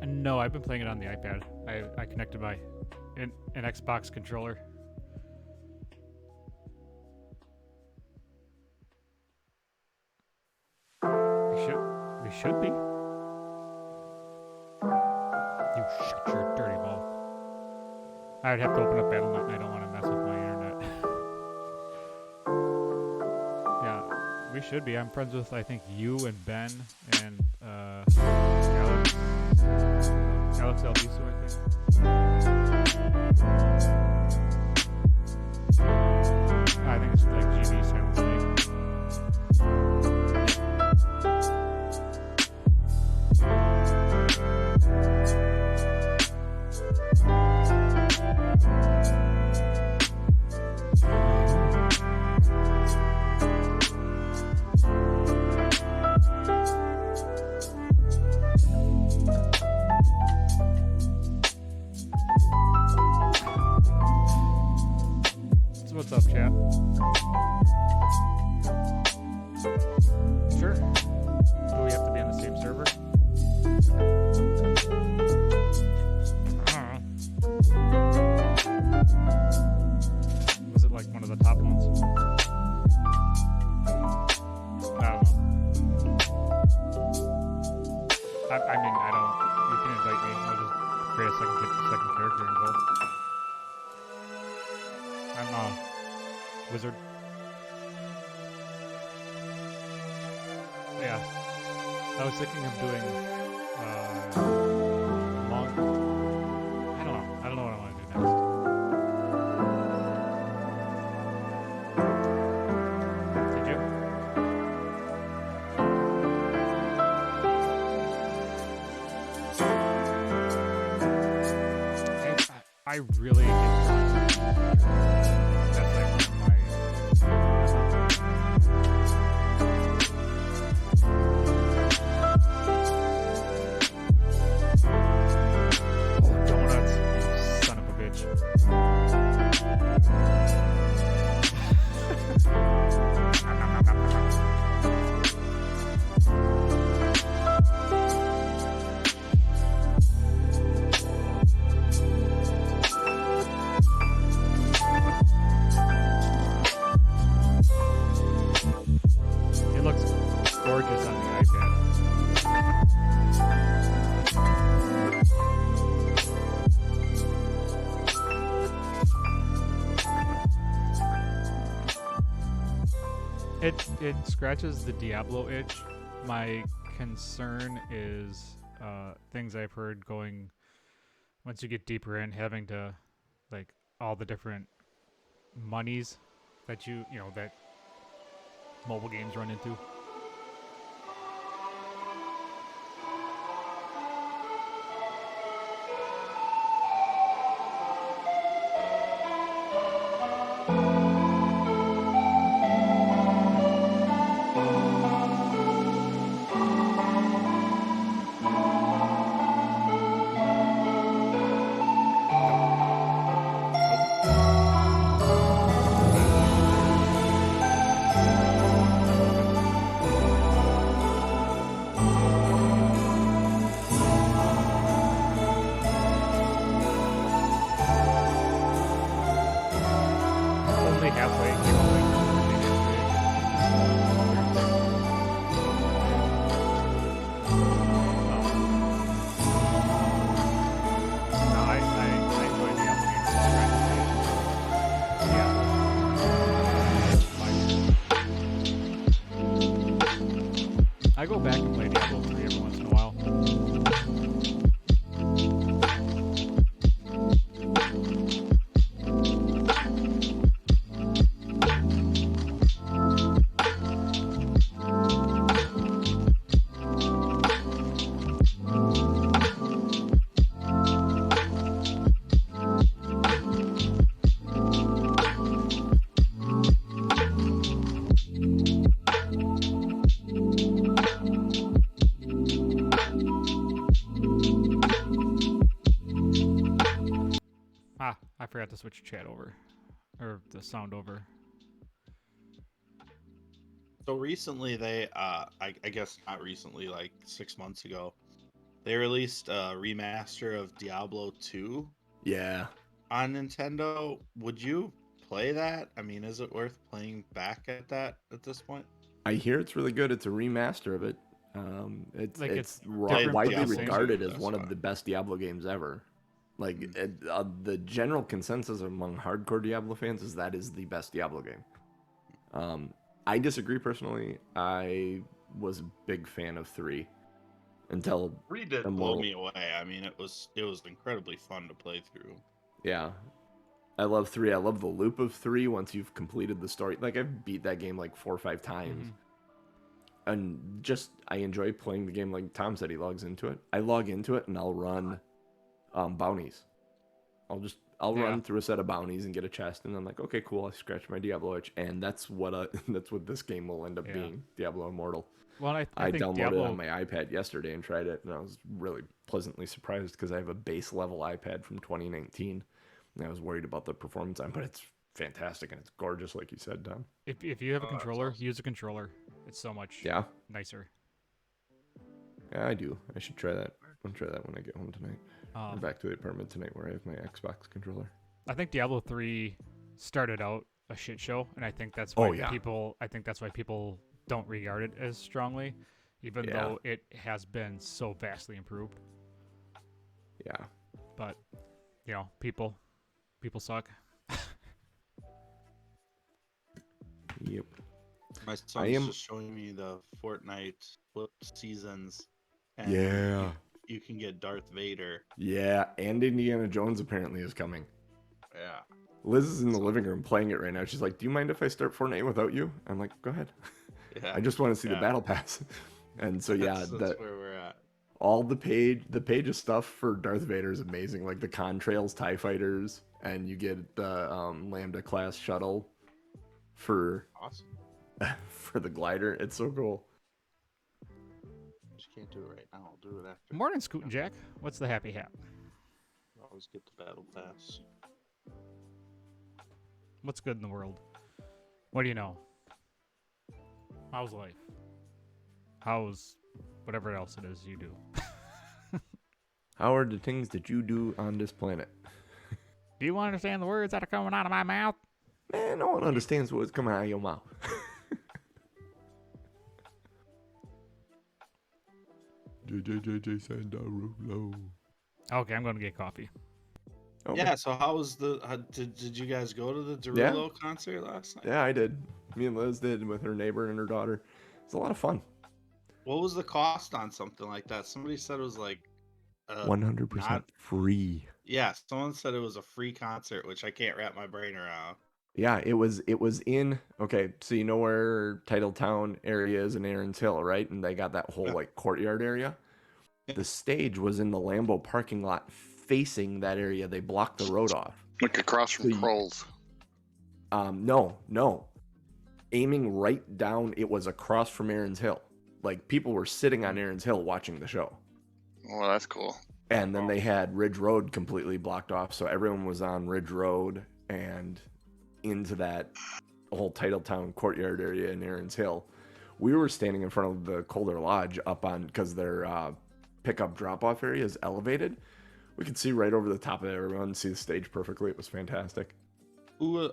No, I've been playing it on the iPad. I connected my an Xbox controller. We should be. You shut your dirty mouth. I would have to open up Battle.net and I don't want to mess with my internet. Yeah, we should be. I'm friends with, I think, you and Ben and Alex Alviso, I think. I think it's like GB sounds to me. What's up, chat? Sure. Do we have to be on the same server? Was it like one of the top ones? I don't know. I mean, I don't. You can invite me. I'll just create a second character involved. I'm wizard. Yeah. I was thinking of doing monk. I don't know. I don't know what I want to do next. Did you? I really get that's like one of my donuts, you son of a bitch. It scratches the Diablo itch. My concern is things I've heard going once you get deeper in, having to like all the different monies that that mobile games run into. Only halfway. I enjoy Diablo games. I go back and play Diablo 3 every once in a while. I forgot to switch chat over. Or the sound over. So recently they, I guess not recently, like 6 months ago, they released a remaster of Diablo 2 Yeah. on Nintendo. Would you play that? I mean, is it worth playing back at this point? I hear it's really good. It's a remaster of it. It's widely Diablo regarded 2, as one of the best Diablo games ever. Like the general consensus among hardcore Diablo fans is that is the best Diablo game. I disagree personally. I was a big fan of 3 until 3 did blow me away. I mean, it was incredibly fun to play through. Yeah. I love 3. I love the loop of 3 once you've completed the story. Like, I've beat that game like 4 or 5 times. Mm-hmm. And just, I enjoy playing the game like Tom said he logs into it. I log into it and I'll run bounties. I'll run through a set of bounties and get a chest, and I'm like, okay, cool. I scratch my Diablo itch, and that's what this game will end up being, Diablo Immortal. Well, I think downloaded it on my iPad yesterday and tried it, and I was really pleasantly surprised because I have a base level iPad from 2019, and I was worried about the performance on, but it's fantastic and it's gorgeous, like you said, Tom. If you have a controller, use a controller. It's so much nicer. Yeah, I do. I should try that. I'll try that when I get home tonight. I'm back to the apartment tonight where I have my Xbox controller. I think Diablo 3 started out a shit show, and I think that's why people don't regard it as strongly, even though it has been so vastly improved. Yeah. But, people suck. Yep. My son's just showing me the Fortnite flipped seasons. And you can get Darth Vader. Yeah, and Indiana Jones apparently is coming. Yeah. Liz is in the living room playing it right now. She's like, do you mind if I start Fortnite without you? I'm like, go ahead. Yeah. I just want to see the battle pass. And so, that's where we're at. All the page of stuff for Darth Vader is amazing. Like the Contrails TIE Fighters, and you get the Lambda class shuttle for the glider. It's so cool. Can't do it right now. I'll do it after. Morning, Scoot and Jack. What's the happy hat? Always get the battle pass. What's good in the world? What do you know? How's life? How's whatever else it is you do? How are the things that you do on this planet? Do you understand the words that are coming out of my mouth? Man, no one understands what's coming out of your mouth. Okay, I'm going to get coffee. Okay. Yeah, so did you guys go to the Derulo concert last night? Yeah, I did. Me and Liz did with her neighbor and her daughter. It's a lot of fun. What was the cost on something like that? Somebody said it was like 100% not. free. Yeah, someone said it was a free concert, which I can't wrap my brain around. Yeah, it was in, okay, so you know where Titletown area is in Aaron's Hill, right? And they got that whole like courtyard area. The stage was in the Lambo parking lot facing that area. They blocked the road off. Like across from Kroll's. No. Aiming right down, it was across from Aaron's Hill. Like people were sitting on Aaron's Hill watching the show. Well, that's cool. And then they had Ridge Road completely blocked off, so everyone was on Ridge Road and into that whole Titletown courtyard area in Aaron's Hill. We were standing in front of the Colder Lodge up on, because their pickup drop-off area is elevated. We could see right over the top of everyone and see the stage perfectly. It was fantastic. Who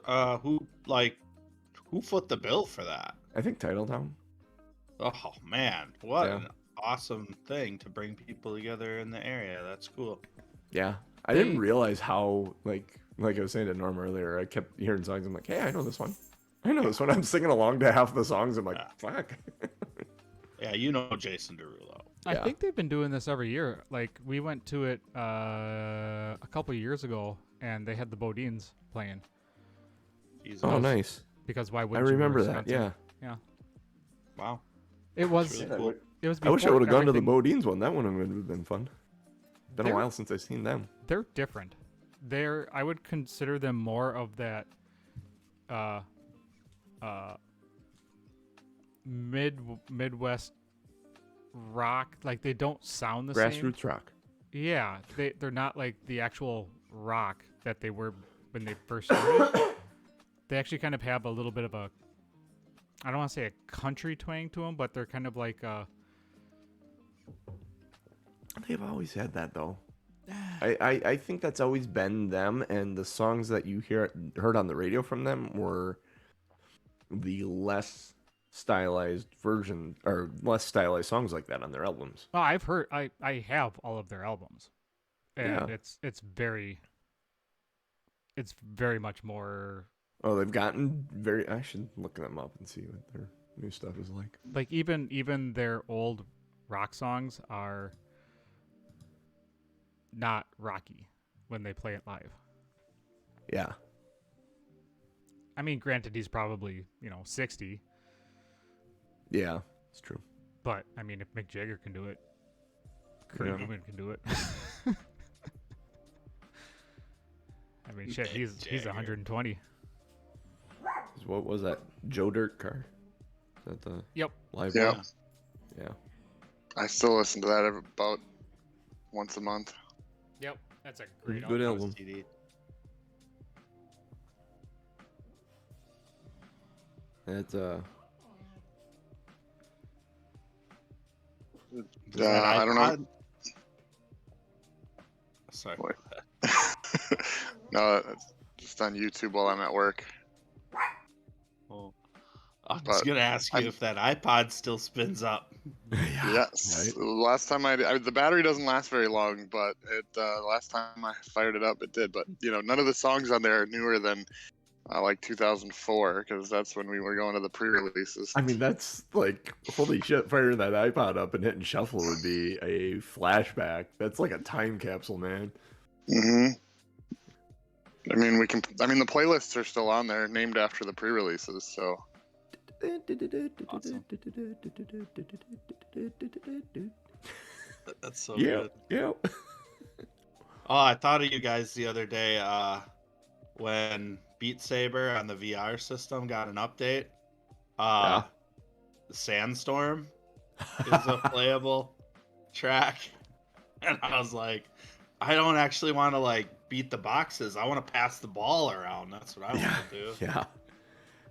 foot the bill for that? I think Titletown. Oh man, what an awesome thing to bring people together in the area. That's cool. Yeah, I didn't realize how like I was saying to Norm earlier. I kept hearing songs. I'm like, hey, I know this one. I'm singing along to half the songs. I'm like, fuck. Yeah, you know Jason Derulo. I think they've been doing this every year. Like we went to it a couple of years ago, and they had the Bodines playing. Oh, nice. Because why I wouldn't you? remember that. Yeah. Yeah. Wow. It was. Really cool. It was. I wish I would have gone to the everything- Bodines one. That one would have been fun. Been a while since I've seen them. They're different. I would consider them more of that Midwest rock. Like they don't sound the same. Grassroots rock. Yeah, they're not like the actual rock that they were when they first started. They actually kind of have a little bit of a, I don't want to say a country twang to them, but they're kind of like They've always had that though. I think that's always been them, and the songs that you heard on the radio from them were the less stylized version or less stylized songs like that on their albums. Oh, I've heard. I have all of their albums, and it's very much more. Oh, they've gotten very. I should look them up and see what their new stuff is like. Like even their old rock songs are not rocky when they play it live. Yeah. I mean, granted, he's probably 60. Yeah, it's true. But I mean, if Mick Jagger can do it, Kurt Newman can do it. I mean, shit, he's 120. What was that? Joe Dirt car? Is that the live Yeah. one? Yeah. I still listen to that about once a month. Yep, that's a great Good album. CD. It's I don't know. Sorry. No, it's just on YouTube while I'm at work. Oh. I was gonna ask you if that iPod still spins up. Yes. Right. The last time the battery doesn't last very long, but last time I fired it up, it did. But none of the songs on there are newer than like 2004, because that's when we were going to the pre-releases. I mean, that's like, holy shit, firing that iPod up and hitting shuffle would be a flashback. That's like a time capsule, man. Mm-hmm. I mean, the playlists are still on there, named after the pre-releases, so. Awesome. That's so good. good. Yeah. Oh, I thought of you guys the other day when Beat Saber on the VR system got an update. The Sandstorm is a playable track. And I was like, I don't actually want to like beat the boxes. I want to pass the ball around. That's what I want to do. Yeah.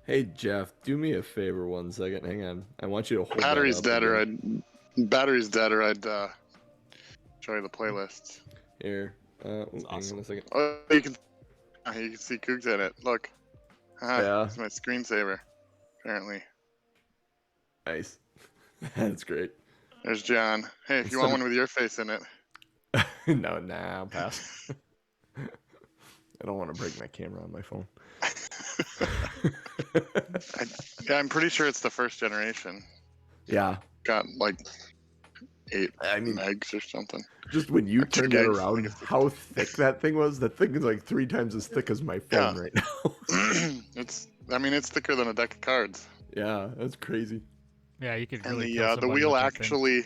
Hey Jeff, do me a favor 1 second. Hang on. I want you to hold Battery's that up dead, again. or I'd show you the playlists. Here. Hang awesome. on a second. Oh, you can see Cougs in it. Look. Yeah. It's my screensaver, apparently. Nice. That's great. There's John. Hey, if you want one with your face in it. No, I'll pass. I don't want to break my camera on my phone. I'm pretty sure it's the first generation. Yeah. Got like 8 I mean, megs or something. just when you Or 2 turned it gigs, I around, think it's how thick that thing was. That thing is like 3 times as thick as my phone Yeah. right now. It's thicker than a deck of cards. Yeah, that's crazy. Yeah, you could And really kill the somebody wheel with that thing.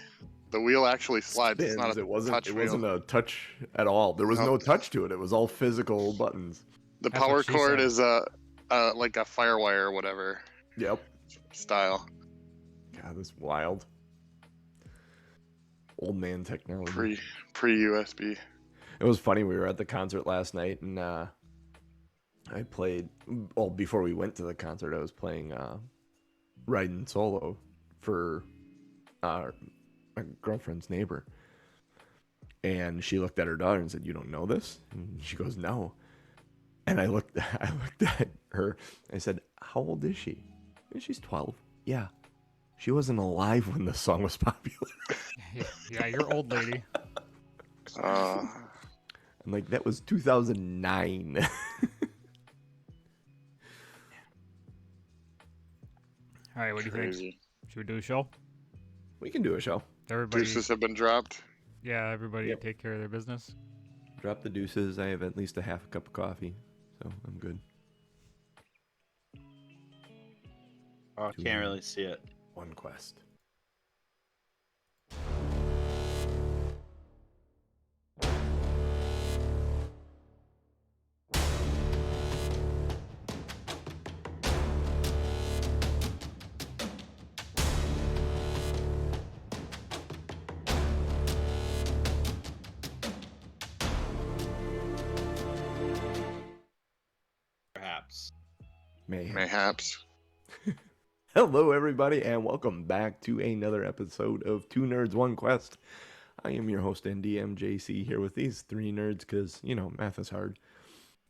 actually slides. It's not Spins. a It wasn't touch wheel. a touch at all. There was Nope. no touch to it. It was all physical buttons. The That's power what she cord said. is like a firewire or whatever Yep. style. God, that's wild. Old man technology. Pre USB. It was funny. We were at the concert last night, and I played. Well, before we went to the concert, I was playing Riding Solo for my girlfriend's neighbor, and she looked at her daughter and said, "You don't know this?" And she goes, "No." And I looked at her. I said, "How old is she?" And she's 12. Yeah, she wasn't alive when the song was popular. Yeah, you're old lady. I'm like, that was 2009. All right, what do you think? Crazy. Should we do a show? We can do a show. Everybody, Deuces have been dropped. yeah, everybody Yep. take care of their business. Drop the deuces. I have at least a half a cup of coffee, so I'm good. Oh, I can't really see it. One quest. Perhaps. Mayhaps. Hello, everybody, and welcome back to another episode of Two Nerds, One Quest. I am your host and DM, JC, here with these 3 nerds, because, you know, math is hard.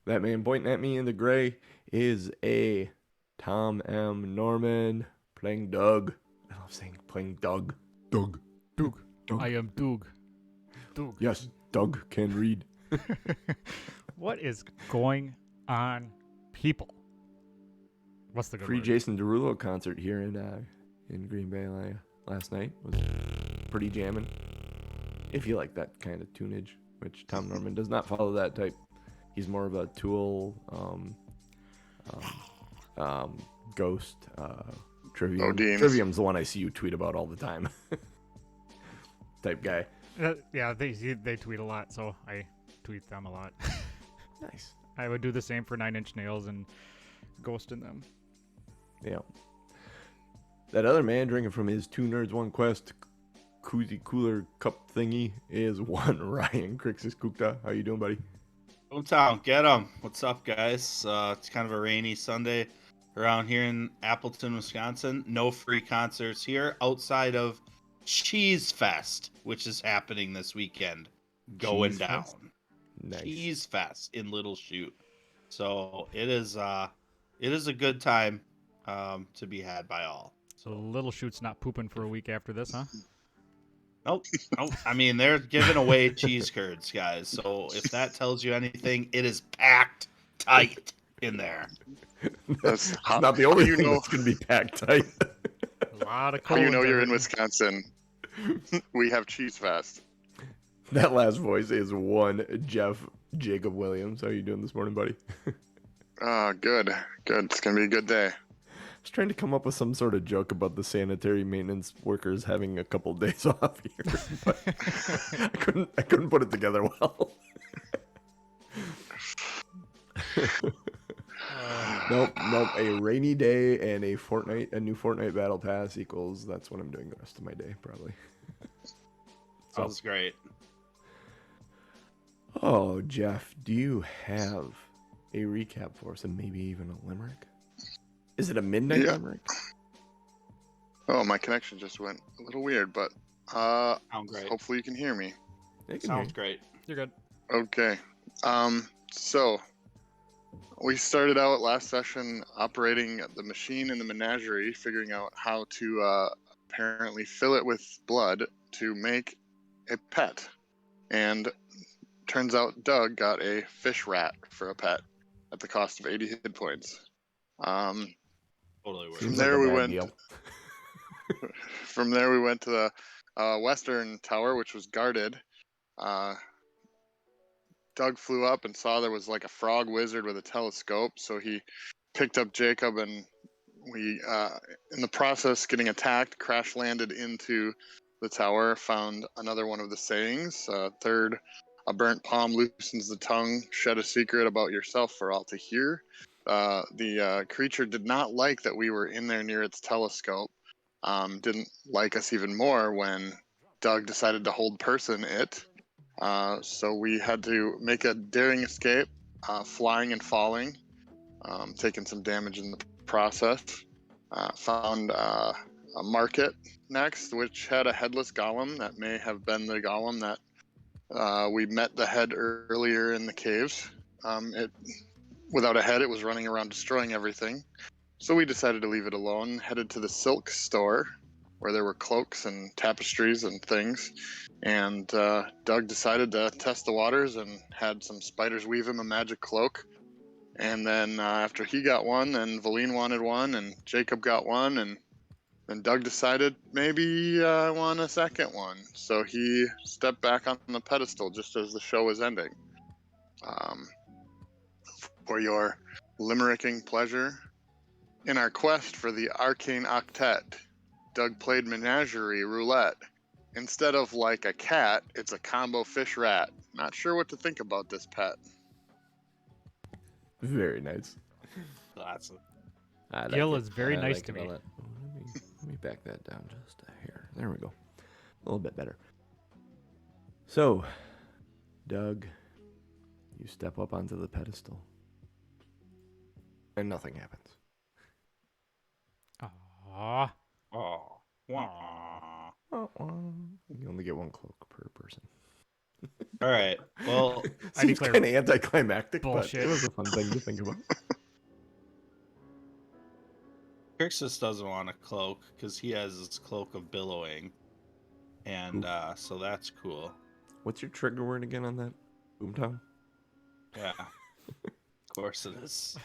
That man pointing at me in the gray is a Tom M. Norman playing Doug. I love saying playing Doug. Doug. Doug. Doug. I am Doug. Doug. Yes, Doug can read. What is going on, people? What's the good Free word? Jason Derulo concert here in Green Bay last night was pretty jamming. If you like that kind of tunage, which Tom Norman does not follow that type. He's more of a Tool, Ghost, Trivium. Odin. Trivium's the one I see you tweet about all the time. Type guy. Yeah, they tweet a lot, so I tweet them a lot. Nice. I would do the same for 9 Inch Nails and Ghost in them. Yeah. That other man drinking from his Two Nerds, One Quest koozie cooler cup thingy is one Ryan Crixus Kukta. How you doing, buddy? Hometown, get 'em. What's up, guys? It's kind of a rainy Sunday around here in Appleton, Wisconsin. No free concerts here outside of Cheese Fest, which is happening this weekend. Going Cheese down. Fest? Nice. Cheese Fest in Little Chute. So it is a good time to be had by all. So Little Shoot's not pooping for a week after this, huh? Nope. I mean, they're giving away cheese curds, guys. So if that tells you anything, it is packed tight in there. That's Not the only you thing know- that's going to be packed tight. A lot of How you know colons you're in in it. Wisconsin? We have Cheese Fest. That last voice is one Jeff Jacob Williams. How you doing this morning, buddy? Good. It's gonna be a good day. I was trying to come up with some sort of joke about the sanitary maintenance workers having a couple days off here, but I couldn't put it together well. Nope. A rainy day and a new Fortnite battle pass equals that's what I'm doing the rest of my day, probably. So, Sounds great. oh, Jeff, do you have a recap for us and maybe even a limerick? Is it a midnight Yeah. limerick? Oh, my connection just went a little weird, but Sounds great. hopefully you can hear me. I can hear Sounds you. great. You're good. Okay. So we started out last session operating the machine in the menagerie, figuring out how to apparently fill it with blood to make a pet. And turns out Doug got a fish rat for a pet at the cost of 80 hit points. Totally worth Seems it. like there a we bad went- deal. From there, we went to the western tower, which was guarded. Doug flew up and saw there was like a frog wizard with a telescope, so he picked up Jacob, and we, in the process, getting attacked, crash landed into the tower, found another one of the sayings. Third, a burnt palm loosens the tongue, shed a secret about yourself for all to hear. The creature did not like that we were in there near its telescope. Didn't like us even more when Doug decided to hold person it. So we had to make a daring escape, flying and falling, taking some damage in the process. Found a market next, which had a headless golem that may have been the golem that we met the head earlier in the caves. Without a head, it was running around destroying everything. So we decided to leave it alone, headed to the silk store where there were cloaks and tapestries and things. And Doug decided to test the waters and had some spiders weave him a magic cloak. And then after he got one, then Valine wanted one, and Jacob got one, and then Doug decided maybe I want a second one. So he stepped back on the pedestal just as the show was ending. For your limericking pleasure, in our quest for the arcane octet, Doug played menagerie roulette. Instead of like a cat, it's a combo fish rat. Not sure what to think about this pet. Very nice. Awesome. I like Gil it. is very I nice like to it a me. lot. Let me back that down just a hair. There we go. A little bit better. So, Doug, you step up onto the pedestal, and nothing happens. Aww. Oh. Wah. You only get one cloak per person. All right. Well, I Seems declare kind of anticlimactic, bullshit. but it was a fun thing to think about. Crixus doesn't want a cloak because he has his cloak of billowing, and so that's cool. What's your trigger word again on that? Boomtown? Yeah. Of course it is.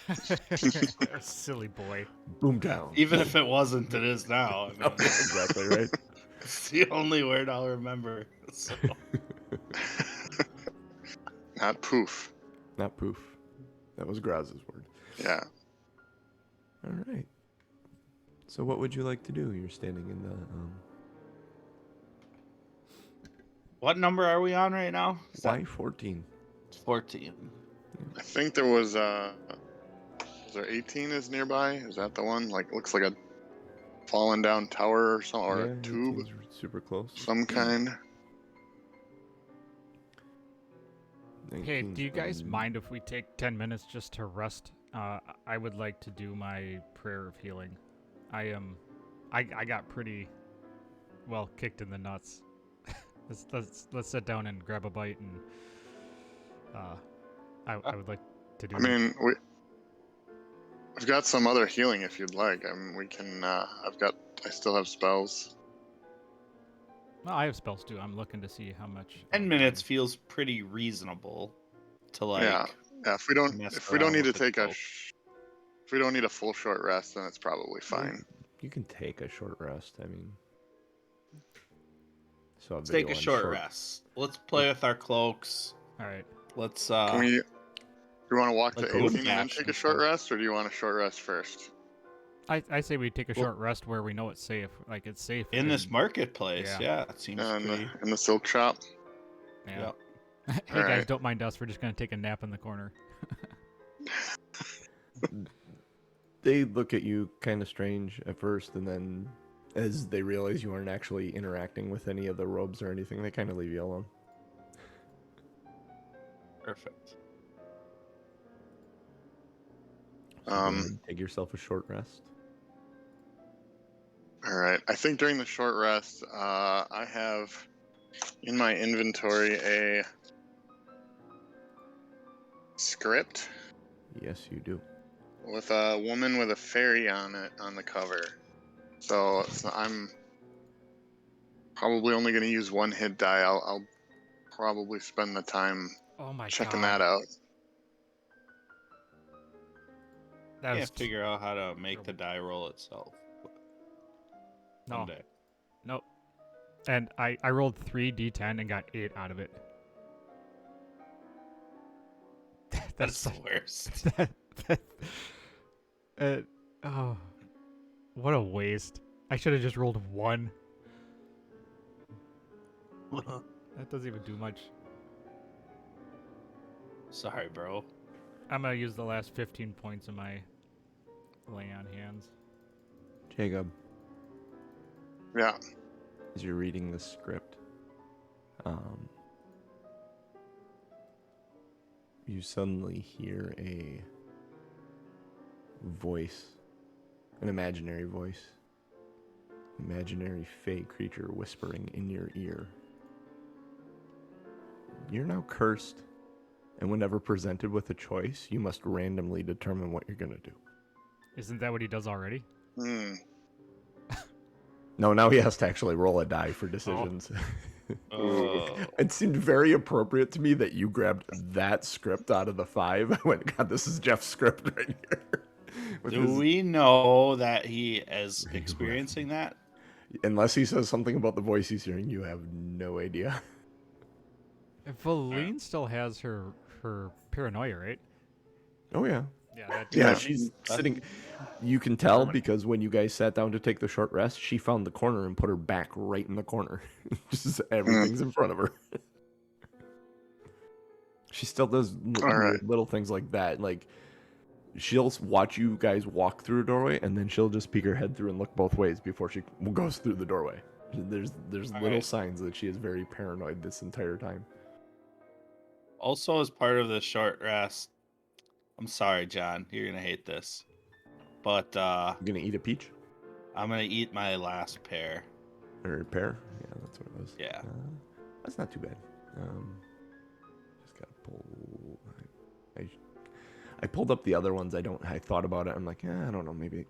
Silly boy. Boomtown. Even if it wasn't, it is now. I mean, Exactly right. it's the only word I'll remember. So. Not poof. Not poof. That was Graz's word. Yeah. All right. So what would you like to do? You're standing in the What number are we on right now? Is that Y14. 14? I think there was is there 18 is nearby? Is that the one? Like looks like a fallen down tower or something, or Yeah, a tube, 18's super close. some kind. Hey, 19's do you guys from- mind if we take 10 minutes just to rest? I would like to do my prayer of healing. I got pretty well kicked in the nuts. let's sit down and grab a bite, and I would like to do. I mean, we've got some other healing if you'd like. I mean, we can. I still have spells. well, I have spells too. I'm looking to see how much. 10 minutes feels pretty reasonable to like. Yeah. If we don't mess if we don't around need to with the take a cloak. if we don't need a full short rest, then it's probably fine. You can take a short rest. I mean, so Let's take a short rest. Let's play with our cloaks. All right. Let's Can we? Do you want to walk like to a 18 and then action take a short stuff. rest, or do you want a short rest first? I say we take a Well- short rest where we know it's safe. Like it's safe in this marketplace. Yeah. Yeah, it seems In pretty. the silk shop. Yeah. Yeah. Hey guys, Alright. don't mind us. We're just gonna take a nap in the corner. They look at you kind of strange at first, and then as they realize you aren't actually interacting with any of the robes or anything, they kind of leave you alone. Perfect. So go ahead and take yourself a short rest. All right. I think during the short rest, I have in my inventory a script Yes, you do. with a woman with a fairy on it on the cover. So I'm probably only going to use one hit die. I'll probably spend the time Oh my checking god. that out. That was Can't figure out how to make the die roll itself. no, One day. nope. And I rolled 3d10 and got 8 out of it. That's the like- worst. that, oh, what a waste. I should have just rolled 1. That doesn't even do much. Sorry, bro. I'm gonna use the last 15 points of my lay on hands. Jacob, Yeah. as you're reading the script, you suddenly hear a voice, an imaginary voice, imaginary fey creature whispering in your ear. You're now cursed, and whenever presented with a choice, you must randomly determine what you're going to do. Isn't that what he does already? Hmm. No, now he has to actually roll a die for decisions. Oh. It seemed very appropriate to me that you grabbed that script out of the 5. I went, God, this is Jeff's script right here. With Do his- we know that he is experiencing that? Unless he says something about the voice he's hearing, you have no idea. Valine still has her paranoia, right? Oh, yeah. Yeah, that Yeah, Yeah. she's sitting. You can tell because when you guys sat down to take the short rest, she found the corner and put her back right in the corner. Just everything's in front of her. She still does right. little things like that. Like, she'll watch you guys walk through a doorway, and then she'll just peek her head through and look both ways before she goes through the doorway. There's All little right. signs that she is very paranoid this entire time. Also, as part of the short rest, I'm sorry, John, you're gonna hate this, but You gonna eat a peach I'm gonna eat my last pear. or a pear? Yeah, that's what it was. Yeah. That's not too bad. Just gotta pull. I pulled up the other ones. I thought about it. I'm like, I don't know. Maybe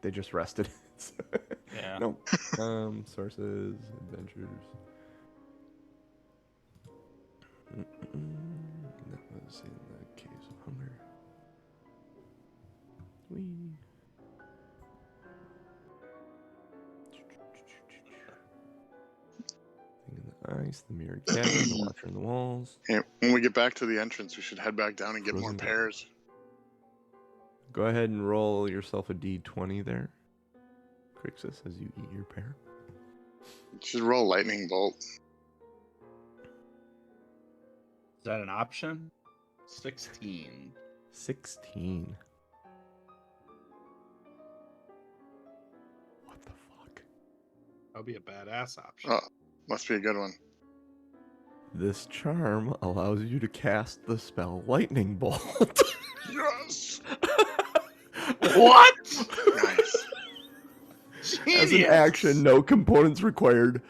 they just rested. Yeah. No. Sources, adventures. That was in the Caves of Hunger. Whee. Thing in the ice, the mirrored cabin, the watcher in the walls. Hey, when we get back to the entrance, we should head back down and get more Frozen pears. Go ahead and roll yourself a d20 there, Crixus, as you eat your pear. Should roll lightning bolt. Is that an option? 16. 16. What the fuck? That would be a badass option. Oh, must be a good one. This charm allows you to cast the spell Lightning Bolt. Yes. What? Nice. As an Genius! action, no components required.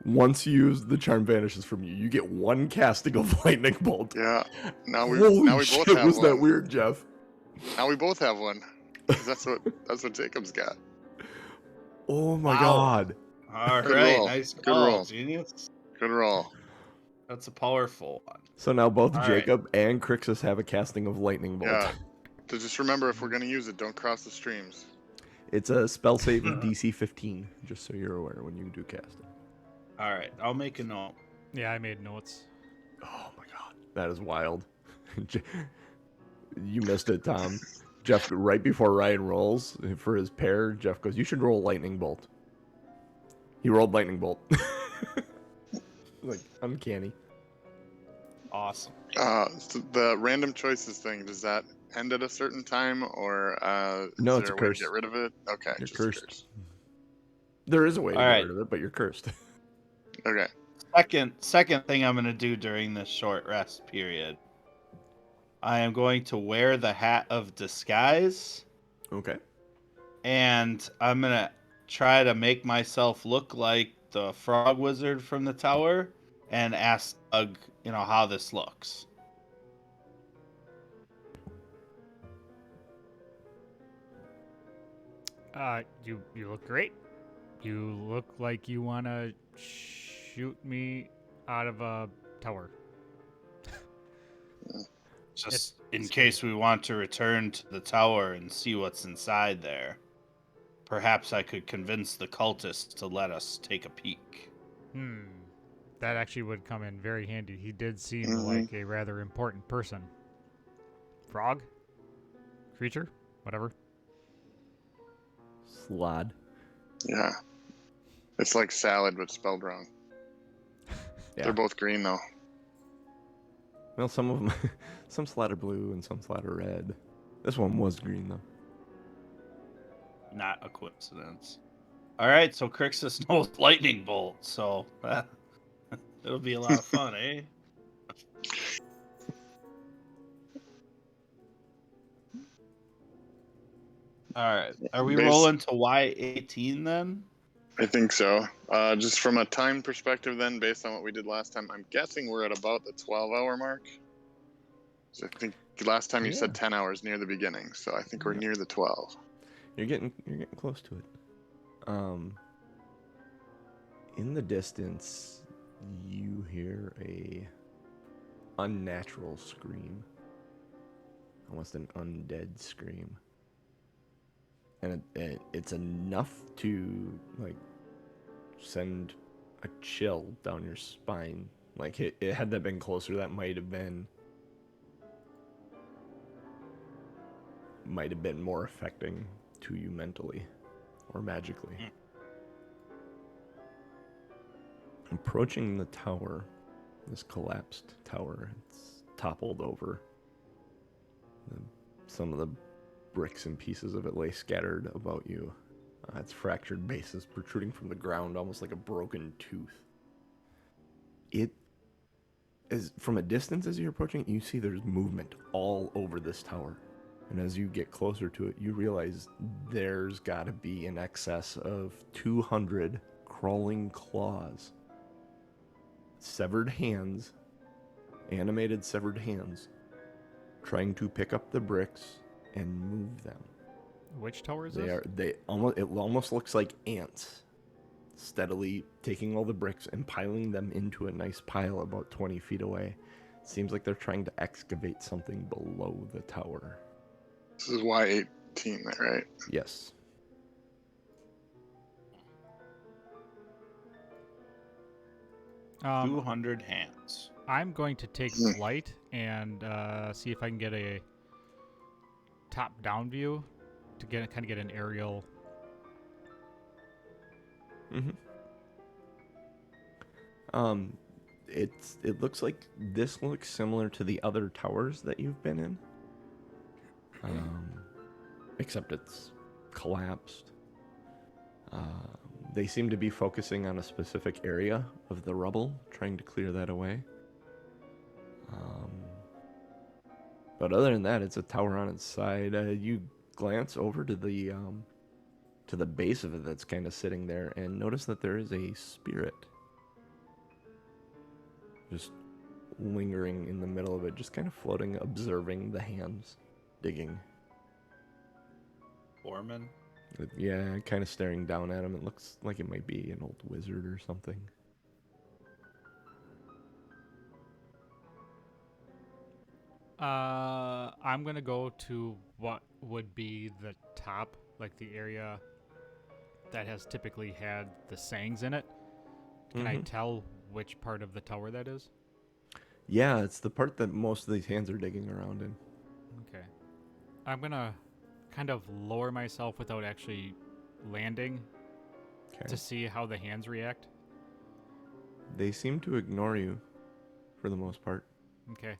Once used, the charm vanishes from you. You get one casting of Lightning Bolt. Yeah. Now we Holy both shit, have was one. that weird, Jeff? Now we both have one. 'Cause that's what Jacob's got. Oh my Wow. god. All Good right, roll. nice Good call, roll. genius. Good roll. That's a powerful one. So now both All right. Jacob and Crixus have a casting of Lightning Bolt. Yeah. So just remember, if we're gonna use it, don't cross the streams. It's a spell save of DC 15, just so you're aware when you do cast it. All right, I'll make a note. Yeah, I made notes. Oh my god. That is wild. You missed it, Tom. Jeff, right before Ryan rolls for his pair, Jeff goes, "You should roll Lightning Bolt." He rolled Lightning Bolt. Like, uncanny. Awesome. So the random choices thing, does that end at a certain time, or No, is it's there a a way curse. to get rid of it? Okay, You're just a cursed. curse. There is a way to All get right. rid of it, but you're cursed. Okay. Second thing I'm gonna do during this short rest period, I am going to wear the hat of disguise, Okay. and I'm gonna try to make myself look like the frog wizard from the tower, and ask Doug, how this looks. You look great. You look like you wanna shoot me out of a tower. Just in case we want to return to the tower and see what's inside there. Perhaps I could convince the cultists to let us take a peek. That actually would come in very handy. He did seem Mhm. like a rather important person. Frog? Creature? Whatever. Slod. Yeah. It's like salad, but spelled wrong. Yeah. They're both green, though. Well, some of them, some slot are blue and some slot are red. This one was green though. Not a coincidence. All right, so Crixus knows lightning bolt, so it'll be a lot of fun, eh? All right, are we rolling to Y18 then? I think so. Just from a time perspective, then, based on what we did last time, I'm guessing we're at about the 12-hour mark. So I think last time you said 10 hours near the beginning, so I think we're near the 12. You're getting close to it. In the distance, you hear a unnatural scream, almost an undead scream, and it's enough to like send a chill down your spine. Like it had that been closer, that might have been more affecting to you mentally or magically. Approaching the tower, this collapsed tower, it's toppled over. Some of the bricks and pieces of it lay scattered about you. Its fractured base is protruding from the ground, almost like a broken tooth. It is, from a distance as you're approaching, you see there's movement all over this tower. And as you get closer to it, you realize there's got to be in excess of 200 crawling claws. Severed hands, animated severed hands, trying to pick up the bricks and move them. Which tower is this? It almost looks like ants, steadily taking all the bricks and piling them into a nice pile about 20 feet away. It seems like they're trying to excavate something below the tower. This is Y18 there, right? Yes. Um, 200 hands. I'm going to take flight and see if I can get a top-down view to get an aerial. It looks like this looks similar to the other towers that you've been in. Except it's collapsed. They seem to be focusing on a specific area of the rubble, trying to clear that away. But other than that, it's a tower on its side. You glance over to the base of it that's kind of sitting there, and notice that there is a spirit just lingering in the middle of it, just kind of floating, observing the hands digging. Foreman? Yeah, kind of staring down at him. It looks like it might be an old wizard or something. I'm gonna go to what would be the top, like the area that has typically had the sayings in it. Can I tell which part of the tower that is? Yeah, it's the part that most of these hands are digging around in. Okay. I'm gonna kind of lower myself without actually landing to see how the hands react. They seem to ignore you for the most part. Okay.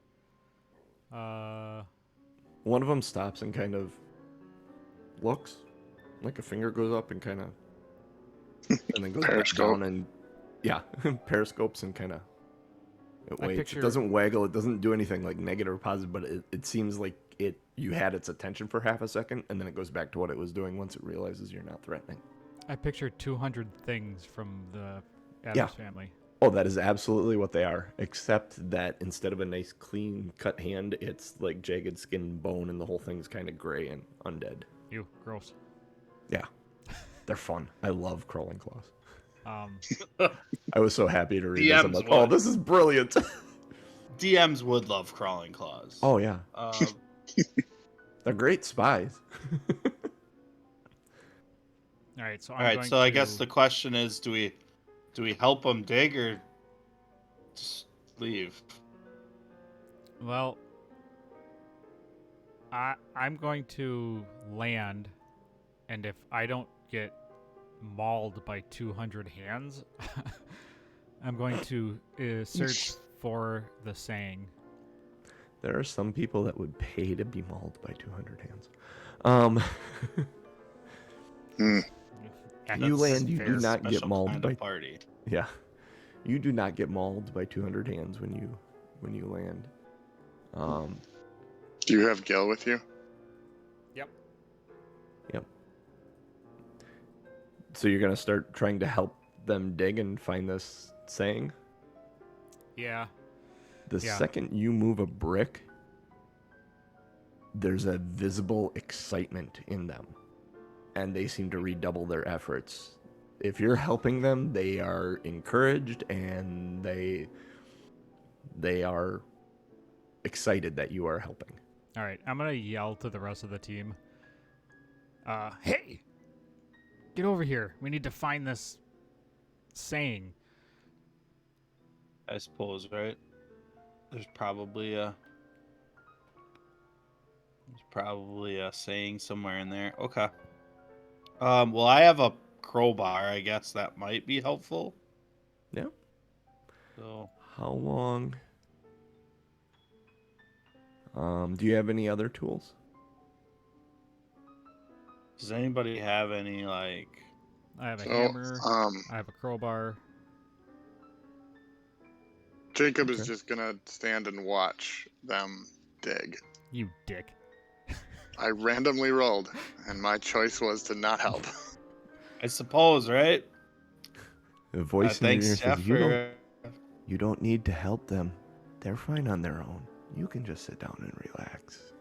One of them stops and kind of looks, like a finger goes up and kind of, and then goes back down and, periscopes and kind of, it waits. It doesn't waggle, it doesn't do anything like negative or positive, but it seems like you had its attention for half a second, and then it goes back to what it was doing once it realizes you're not threatening. I pictured 200 things from the Addams family. Oh, that is absolutely what they are, except that instead of a nice clean cut hand, it's like jagged skin and bone, and the whole thing's kind of gray and undead. Ew, gross. Yeah, they're fun. I love crawling claws. I was so happy to read this. I'm like, oh, this is brilliant. DMs would love crawling claws. Oh yeah, Uh, they're great spies. All right, so all I'm right. going So to. I guess the question is, do we help them dig or just leave? Well, I'm going to land, and if I don't get mauled by 200 hands, I'm going to search for the saying. There are some people that would pay to be mauled by 200 hands. Hmm. You That's land, you do fair. not get Special mauled kind by of party. yeah. You do not get mauled by 200 hands when you land. Do you have Gil with you? Yep. Yep. So you're gonna start trying to help them dig and find this saying. Yeah. The Yeah. second you move a brick, there's a visible excitement in them, and they seem to redouble their efforts. If you're helping them, they are encouraged and they are excited that you are helping. All right, I'm gonna yell to the rest of the team. Hey, get over here. We need to find this saying. I suppose, right? There's probably a saying somewhere in there. Okay. Well, I have a crowbar. I guess that might be helpful. Yeah. So, How long? Do you have any other tools? does anybody have any like? I have a So, hammer. I have a crowbar. Jacob Okay. is just gonna stand and watch them dig. You dick. I randomly rolled, and my choice was to not help. I suppose, right? The voice in your Thanks, ear Jeff, says, for. You don't need to help them. They're fine on their own. You can just sit down and relax.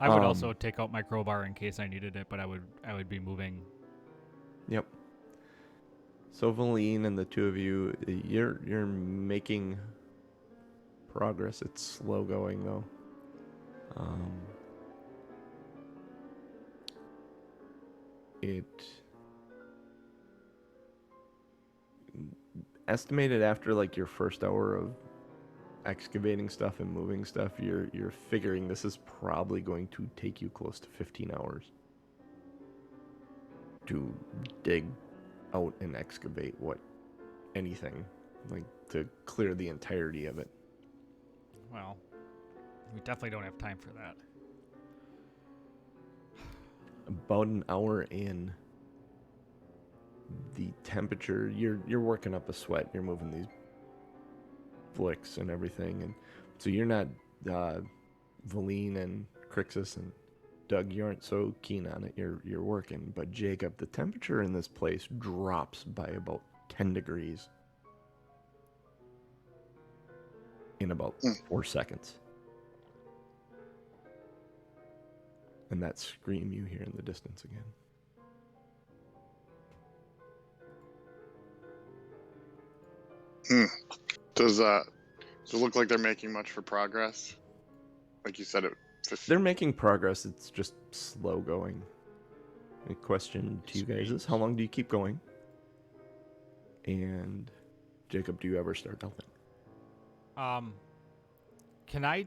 I would also take out my crowbar in case I needed it, but I would be moving. Yep. So Valine and the two of you, you're making progress. It's slow going though. It estimated after like your first hour of excavating stuff and moving stuff, you're figuring this is probably going to take you close to 15 hours to dig out and excavate anything, like to clear the entirety of it. Well, we definitely don't have time for that. About an hour in, the temperature, you're working up a sweat, you're moving these flicks and everything, and so you're not Valine and Crixus and Doug, you aren't so keen on it. You're working, but Jacob, the temperature in this place drops by about 10 degrees in about 4 seconds. And that scream you hear in the distance again. Does it look like they're making much for progress? Like you said, They're making progress. It's just slow going. The question to you guys is, how long do you keep going? And Jacob, do you ever start helping? Can I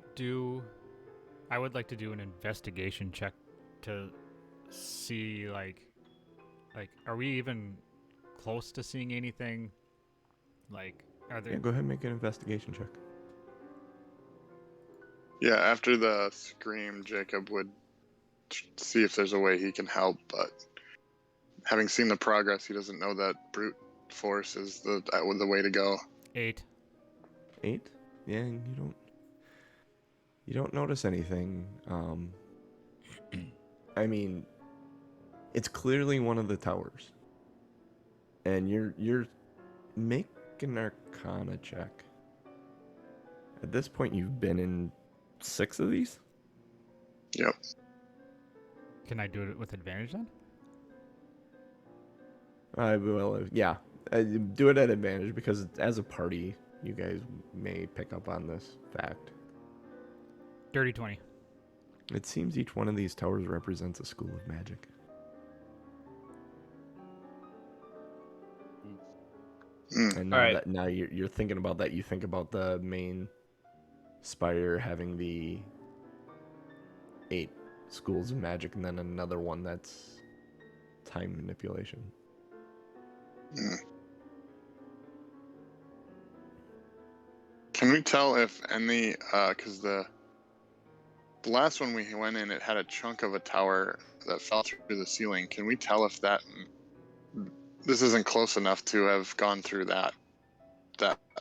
would like to do an investigation check to see like are we even close to seeing anything? Like, are there? Yeah, go ahead and make an investigation check. Yeah, after the scream, Jacob would see if there's a way he can help, but having seen the progress, he doesn't know that brute force is the way to go. 8. 8? Yeah, and you don't notice anything. I mean, it's clearly one of the towers. And you're make an Arcana check. At this point, you've been in 6 of these? Yep. Can I do it with advantage then? Yeah. Do it at advantage because as a party, you guys may pick up on this fact. Dirty 20. It seems each one of these towers represents a school of magic. And now Alright. that now you're thinking about that, you think about the main spire having the 8 schools of magic, and then another one that's time manipulation. Can we tell if any? Because the last one we went in, it had a chunk of a tower that fell through the ceiling. Can we tell if that this isn't close enough to have gone through that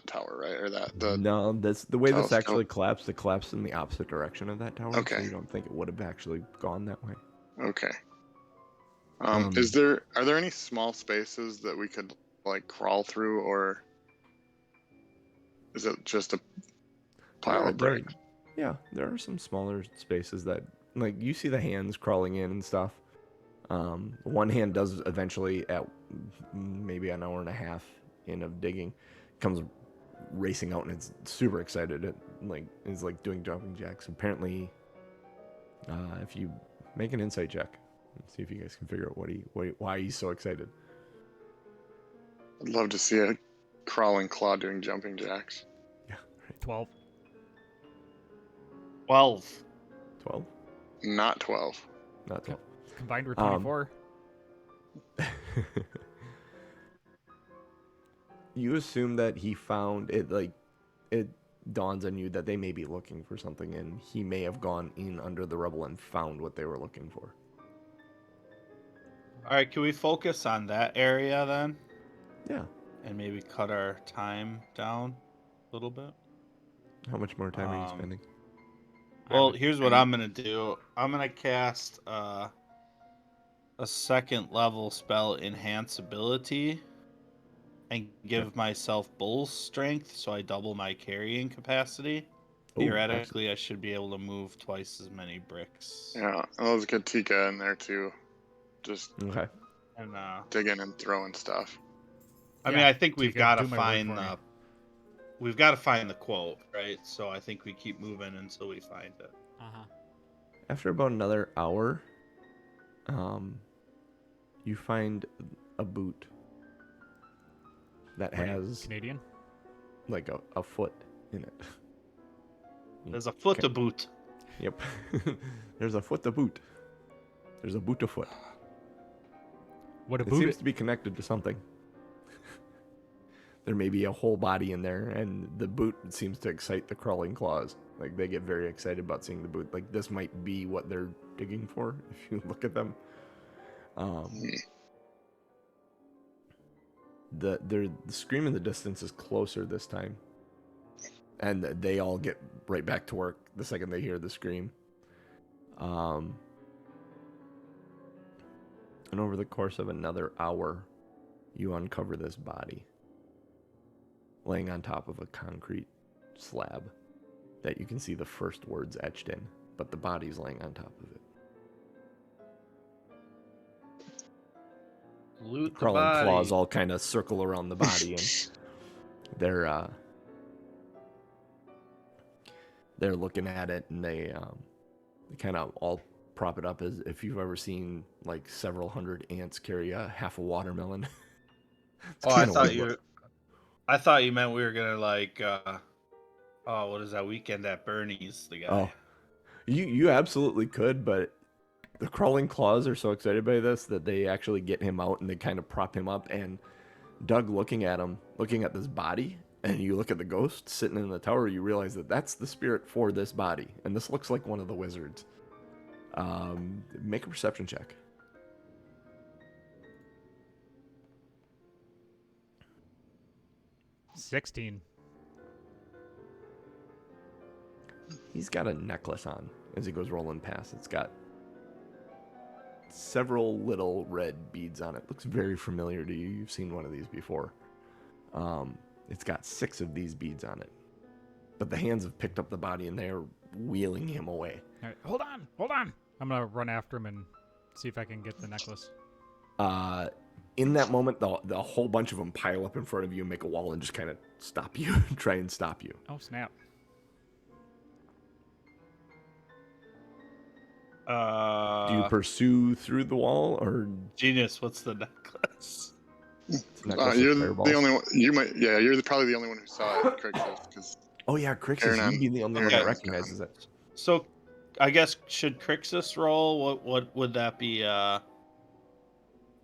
tower, right? Or the No, that's the way this telescope? actually collapsed. It collapsed in the opposite direction of that tower, so Okay. you don't think it would have actually gone that way. Okay. Um, Are there any small spaces that we could like crawl through, or is it just a pile of bricks? Yeah, there are some smaller spaces that, like, you see the hands crawling in and stuff. One hand does eventually, at maybe an hour and a half in of digging, comes racing out and it's super excited. It is doing jumping jacks. Apparently, if you make an insight check, let's see if you guys can figure out why he's so excited. I'd love to see a crawling claw doing jumping jacks. Yeah, right. 12. 12. 12? Not 12. Not 12. Combined with 24. You assume that he found it, it dawns on you that they may be looking for something, and he may have gone in under the rubble and found what they were looking for. Alright, can we focus on that area then? Yeah. And maybe cut our time down a little bit? How much more time are you spending? Well, here's what I'm going to do. I'm going to cast a second level spell, Enhance Ability, and give myself bull strength, so I double my carrying capacity. Ooh, Theoretically, I should be able to move twice as many bricks. Yeah, and let's get Tika in there too. Just okay. And digging and throwing stuff. I Yeah, mean, I think Tika, we've got to do my work find for me. we've got to find the quote, right? So I think we keep moving until we find it. Uh-huh. After about another hour, you find a boot that has Canadian? like a foot in it. There's a foot Okay. to boot. Yep. There's a foot to boot. There's a boot to foot. What a It boot! seems to be connected to something. There may be a whole body in there, and the boot seems to excite the crawling claws. Like, they get very excited about seeing the boot. Like, this might be what they're digging for, if you look at them. The scream in the distance is closer this time. And they all get right back to work the second they hear the scream. And over the course of another hour, you uncover this body laying on top of a concrete slab that you can see the first words etched in, but the body's laying on top of it. Loot the Crawling body. claws all kind of circle around the body, and they're looking at it, and they kind of all prop it up as if you've ever seen like several hundred ants carry a half a watermelon. It's Oh, I kinda thought weird. I thought you meant we were gonna like what is that weekend at Bernie's, the guy. Oh, you absolutely could, but the crawling claws are so excited by this that they actually get him out and they kind of prop him up. And Doug, looking at this body, and you look at the ghost sitting in the tower, you realize that that's the spirit for this body, and this looks like one of the wizards. Make a perception check. $16. He's got a necklace on as he goes rolling past. It's got several little red beads on it. Looks very familiar to you. You've seen one of these before. It's got 6 of these beads on it. But the hands have picked up the body and they're wheeling him away. All right, hold on. I'm gonna run after him and see if I can get the necklace. in that moment, the whole bunch of them pile up in front of you and make a wall and just kind of stop you, try and stop you. Oh, snap. Do you pursue through the wall or Genius, what's the necklace? it's necklace of You're fireballs? the only one. You're probably the only one who saw it, Crixus, because Oh yeah, Crixus, Aaron, you'd be the only one okay. that recognizes it. So, I guess should Crixus roll? What would that be?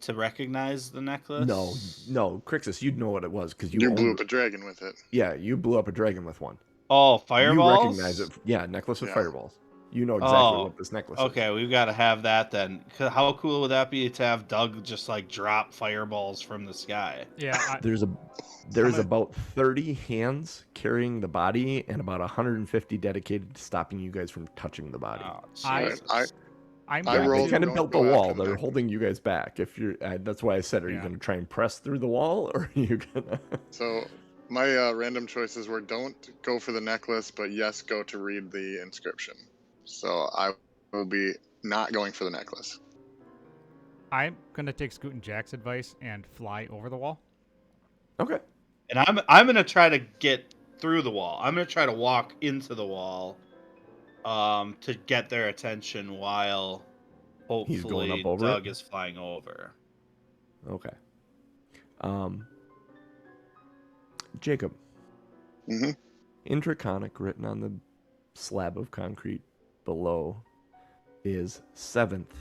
To recognize the necklace? No, Crixus, you'd know what it was because you blew up a dragon with it. Yeah, you blew up a dragon with one. Oh, fireballs. You recognize it. Yeah, necklace of Yeah. fireballs. You know exactly Oh, what this necklace is. Okay, we've got to have that then. 'Cause how cool would that be to have Doug just like drop fireballs from the sky? Yeah. There's about 30 hands carrying the body and about 150 dedicated to stopping you guys from touching the body. Oh, I- Jesus. I'm I going rolled- They kind don't of built go the after wall. the They're necklace. holding you guys back. If you're, that's why I said, are you Yeah. going to try and press through the wall, or are you gonna? So my random choices were don't go for the necklace, but yes, go to read the inscription. So I will be not going for the necklace. I'm gonna take Scoot and Jack's advice and fly over the wall. Okay. And I'm gonna try to get through the wall. I'm gonna try to walk into the wall, to get their attention while He's going hopefully up over Doug it? is flying over. Okay. Jacob. hmm In Draconic, written on the slab of concrete below, is 7th.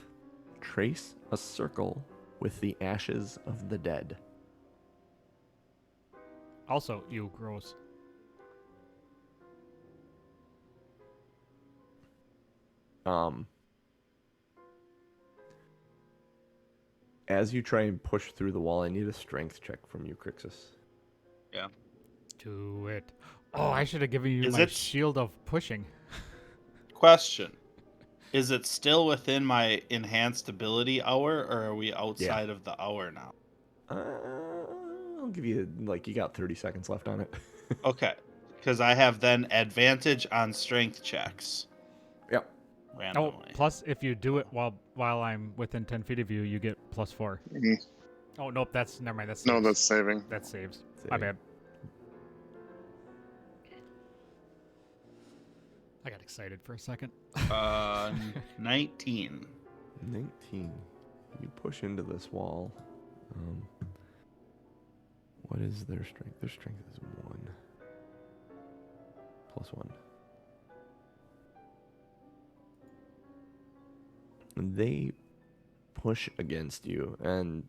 Trace a circle with the ashes of the dead. Also, you gross. As you try and push through the wall, I need a strength check from you, Crixus. Yeah. Do it. Oh, I should have given you Is my it- shield of pushing. Question: is it still within my enhanced ability hour, or are we outside of the hour now? I'll give you, you got 30 seconds left on it. Okay, because I have then advantage on strength checks. Yep. Oh, Randomly. plus if you do it while I'm within 10 feet of you, you get +4. Mhm. Oh, nope, never mind. That's No, saves. that's saving. That saves. My bad. I got excited for a second. 19. 19. You push into this wall. What is their strength? Their strength is 1. +1. They push against you, and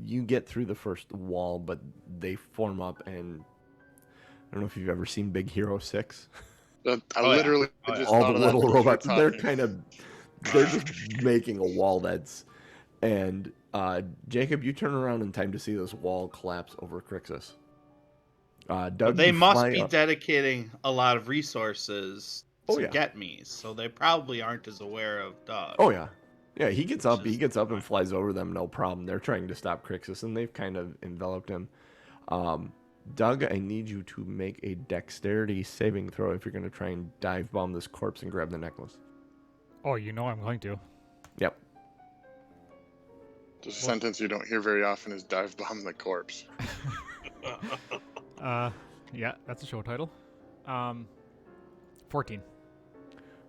you get through the first wall, but they form up, and I don't know if you've ever seen Big Hero 6. I Oh, yeah. literally Oh, yeah. just All thought the of that little as you were robots, they're talking. they're just making a wall that's, and Jacob, you turn around in time to see this wall collapse over Crixus. Doug, But they you must fly be up. dedicating a lot of resources Oh, to yeah. get me, so they probably aren't as aware of Doug. Oh yeah, yeah. He gets up. Which He is gets up and fine. flies over them. No problem. They're trying to stop Crixus, and they've kind of enveloped him. Doug, I need you to make a dexterity saving throw if you're going to try and dive bomb this corpse and grab the necklace. Oh, you know I'm going to. Yep. Just a sentence you don't hear very often is dive bomb the corpse. Yeah, that's a show title. 14.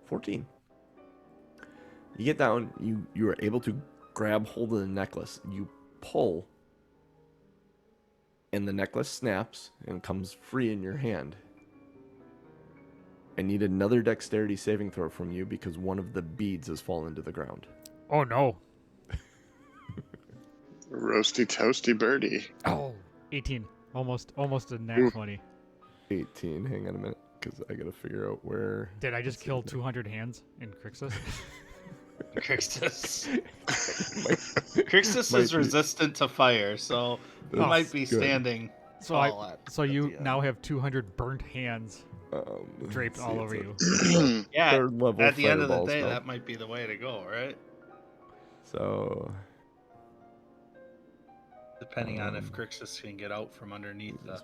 14. You get down. You are able to grab hold of the necklace. You pull, and the necklace snaps and comes free in your hand. I need another dexterity saving throw from you because one of the beads has fallen to the ground. Oh no. Roasty toasty birdie. Oh, 18. Almost a nat Ooh. 20. 18. Hang on a minute, because I gotta figure out where. Did I just kill 200 hands in Crixus? Crixus. Might- Crixus might is be. resistant to fire, so he That's might be good. standing So tall at So at you the end. now have 200 burnt hands draped let's all see, over it's you. Yeah, third level at the end of the fireballs day, now. that might be the way to go, right? So Depending on if Crixus can get out from underneath the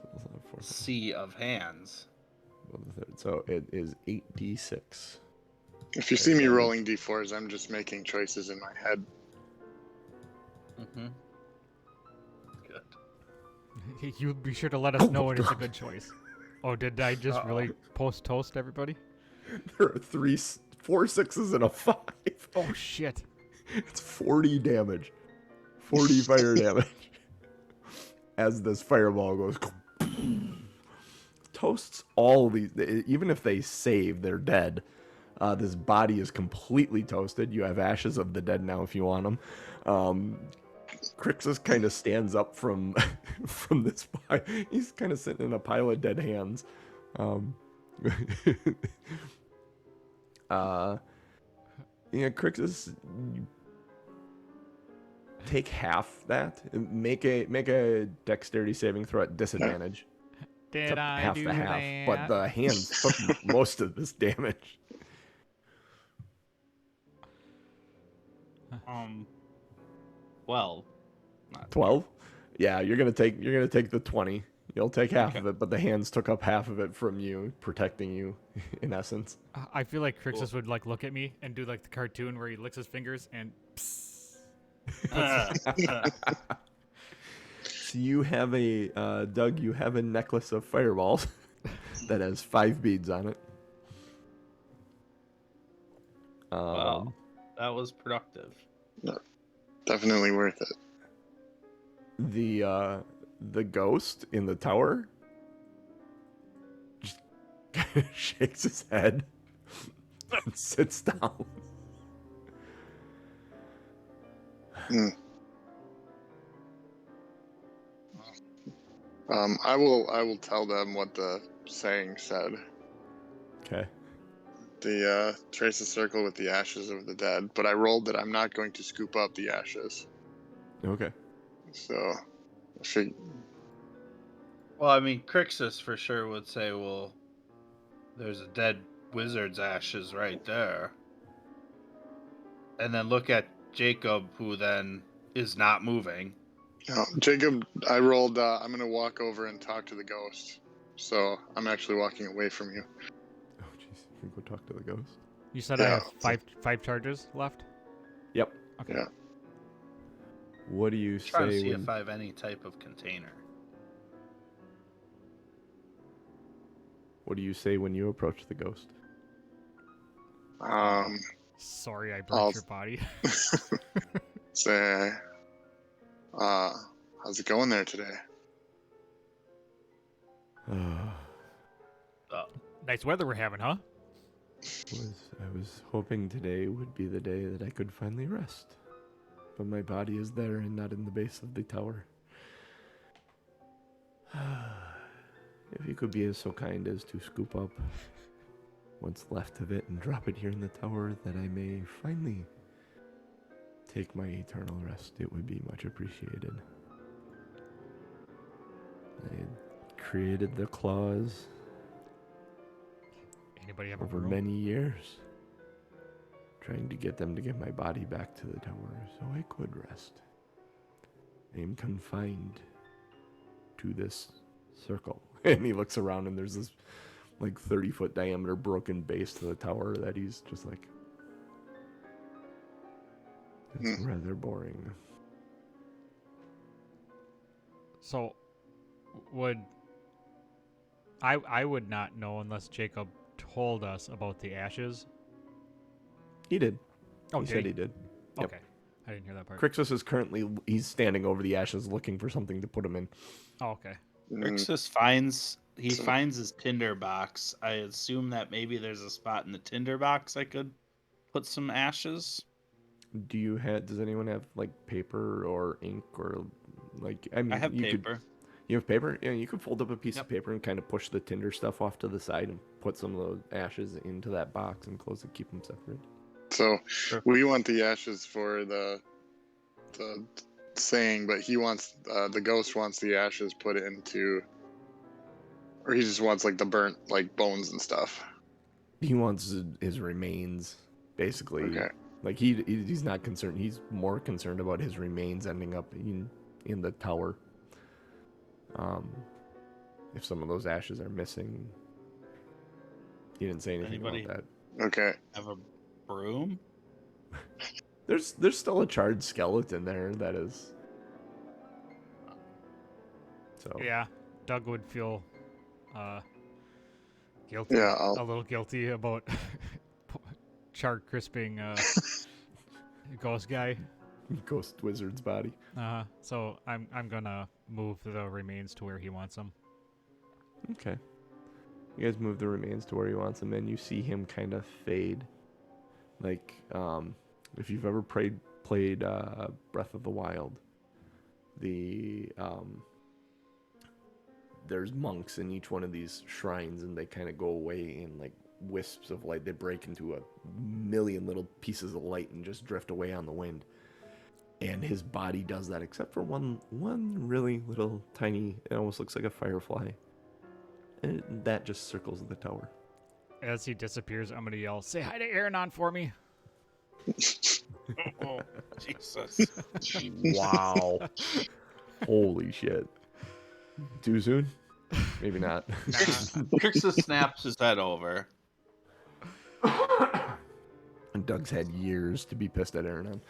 sea of hands. So it is 8d6. If you see me rolling d4s, I'm just making choices in my head. Mm-hmm. You be sure to let us know when it's a good choice. Oh, did I just really post toast everybody? There are 4 6s and a 5. Oh shit! It's 40 damage. 40 fire damage. As this fireball goes. Toasts all these. Even if they save, they're dead. This body is completely toasted. You have ashes of the dead now if you want them. Crixus kind of stands up from this pile. He's kind of sitting in a pile of dead hands. Crixus, take half that. Make a dexterity saving throw at disadvantage. Did I half do the half, that? but the hands took most of this damage. Well, 12? Yeah, you're gonna take the 20. You'll take half of it, but the hands took up half of it from you, protecting you, in essence. I feel like Crixus would like look at me and do like the cartoon where he licks his fingers and. Psst. So you have Doug, you have a necklace of fireballs that has 5 beads on it. Wow, that was productive. Definitely worth it. The ghost in the tower just shakes his head and sits down. I will tell them what the saying said. Okay. The trace a circle with the ashes of the dead, but I rolled that I'm not going to scoop up the ashes. Okay. So, I think. Well, I mean, Crixus for sure would say, well, there's a dead wizard's ashes right there. And then look at Jacob, who then is not moving. No, Jacob, I rolled, I'm going to walk over and talk to the ghost. So, I'm actually walking away from you. Oh, jeez. You can go talk to the ghost. You said I have five charges left? Yep. Okay. Yeah. What do you Trying to say see when... if I have any type of container. What do you say when you approach the ghost? Sorry, I broke your body. Say, how's it going there today? Nice weather we're having, huh? I was hoping today would be the day that I could finally rest. But my body is there and not in the base of the tower. If you could be so kind as to scoop up what's left of it and drop it here in the tower, that I may finally take my eternal rest, it would be much appreciated. I had created the claws Anybody have a over broom? many years, trying to get them to get my body back to the tower so I could rest. I am confined to this circle. And he looks around and there's this like 30-foot diameter broken base to the tower that he's just like, it's rather boring. So, would I would not know unless Jacob told us about the ashes. He did. Oh, he said he did. Yep. Okay, I didn't hear that part. Crixus is currently, he's standing over the ashes looking for something to put him in. Oh, okay. Crixus finds his tinder box. I assume that maybe there's a spot in the tinder box I could put some ashes. Does anyone have like paper or ink or like, I mean, I have paper. You have paper? Yeah, you could fold up a piece of paper and kind of push the tinder stuff off to the side and put some of those ashes into that box and close it, keep them separate. So, we want the ashes for the saying, but he wants, the ghost wants the ashes put into, or he just wants like the burnt like bones and stuff. He wants his remains, basically. Okay. Like he's not concerned. He's more concerned about his remains ending up in the tower. If some of those ashes are missing, he didn't say anything about that. Okay. Have a broom? There's still a charred skeleton there that is. So Yeah, Doug would feel guilty, Yeah, a little guilty about char crisping ghost guy. Ghost Wizard's body. So I'm gonna move the remains to where he wants them. Okay. You guys move the remains to where he wants them, and you see him kind of fade. Like, if you've ever played Breath of the Wild, there's monks in each one of these shrines, and they kind of go away in like wisps of light. They break into a million little pieces of light and just drift away on the wind. And his body does that, except for one really little tiny. It almost looks like a firefly. And that just circles the tower. As he disappears, I'm gonna yell, "Say hi to Aranon for me!" Oh, Jesus. Wow. Holy shit. Too soon? Maybe not. Crixus snaps his head over. And Doug's had years to be pissed at Aaron.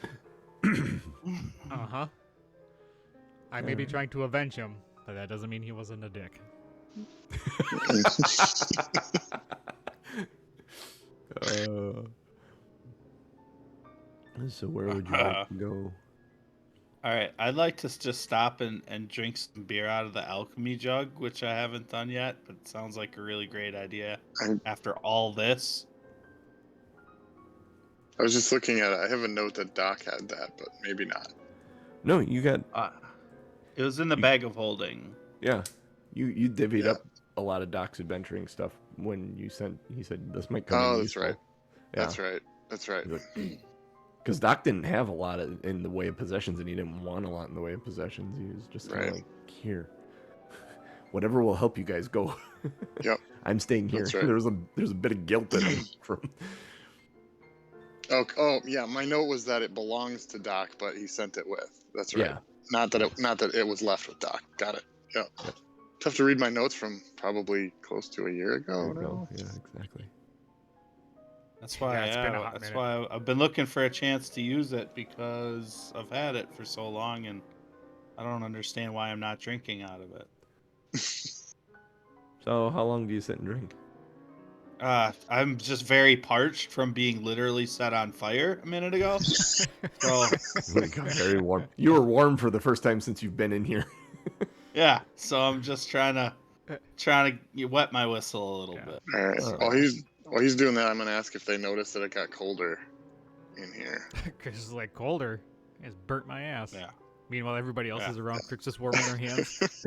I may be trying to avenge him, but that doesn't mean he wasn't a dick. So where would you like to go? All right, I'd like to just stop and drink some beer out of the alchemy jug, which I haven't done yet, but it sounds like a really great idea after all this. I was just looking at it. I have a note that Doc had that, but maybe not. No, you got... It was in the bag of holding. Yeah. You divvied up a lot of Doc's adventuring stuff when you sent... He said, this might come in that's useful. right. Yeah. That's right. Because Doc didn't have a lot in the way of possessions, and he didn't want a lot in the way of possessions. He was just kind of like, here. Whatever will help you guys go. Yep. I'm staying here. Right. There's a bit of guilt in him from... Oh, yeah. My note was that it belongs to Doc, but he sent it with. That's right. Yeah. Not that it was left with Doc. Got it. Yeah. Tough to read my notes from probably close to a year ago. Yeah, exactly. That's why. It's been a hot that's minute. why I've been looking for a chance to use it, because I've had it for so long, and I don't understand why I'm not drinking out of it. So how long do you sit and drink? I'm just very parched from being literally set on fire a minute ago. So It got very warm. You were warm for the first time since you've been in here. yeah, so I'm just trying to wet my whistle a little bit. All right. While he's doing that, I'm gonna ask if they noticed that it got colder in here. Chris is like, colder. It's burnt my ass. Yeah. Meanwhile, everybody else is around. Chris is warming their hands.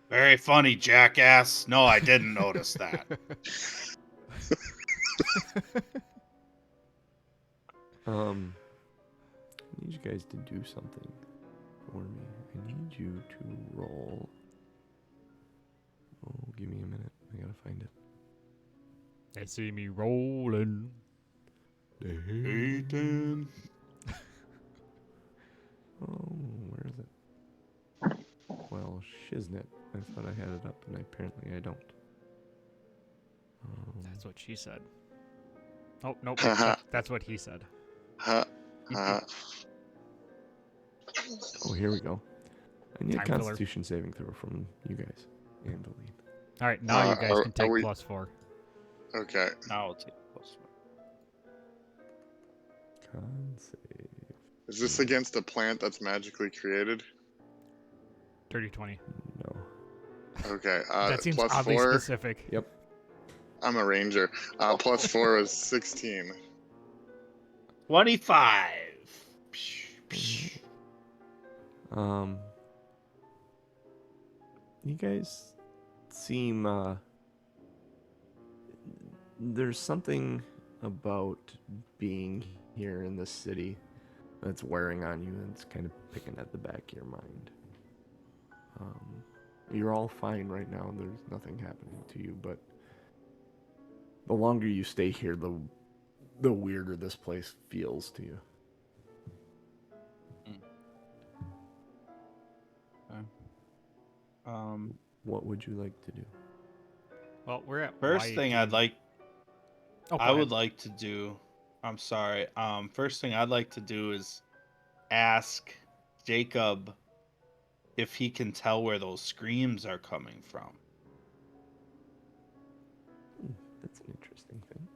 Very funny, jackass. No, I didn't notice that. I need you guys to do something for me. I need you to roll. Oh, give me a minute. I gotta find it. They see me rolling. Ethan. Oh, where is it? Well, shiznit. I thought I had it up, and apparently I don't. That's what she said. Oh, nope. That's what he said. Huh. Oh, here we go. I need a Time filler. Constitution saving throw from you guys, Angeline. All right, now you guys can take we- +4. Okay. Now I'll take plus one. Con save. Is this against a plant that's magically created? 30-20. No. Okay. That seems plus oddly 4. specific. Yep. I'm a ranger. Plus 4 is 16. 25. You guys seem there's something about being here in this city that's wearing on you, and it's kind of picking at the back of your mind. You're all fine right now, and there's nothing happening to you, but the longer you stay here, the weirder this place feels to you. What would you like to do? Well, we're at First thing I'd like, Oh, go I ahead. would like to do. I'm sorry. First thing I'd like to do is ask Jacob if he can tell where those screams are coming from. That's an interesting thing.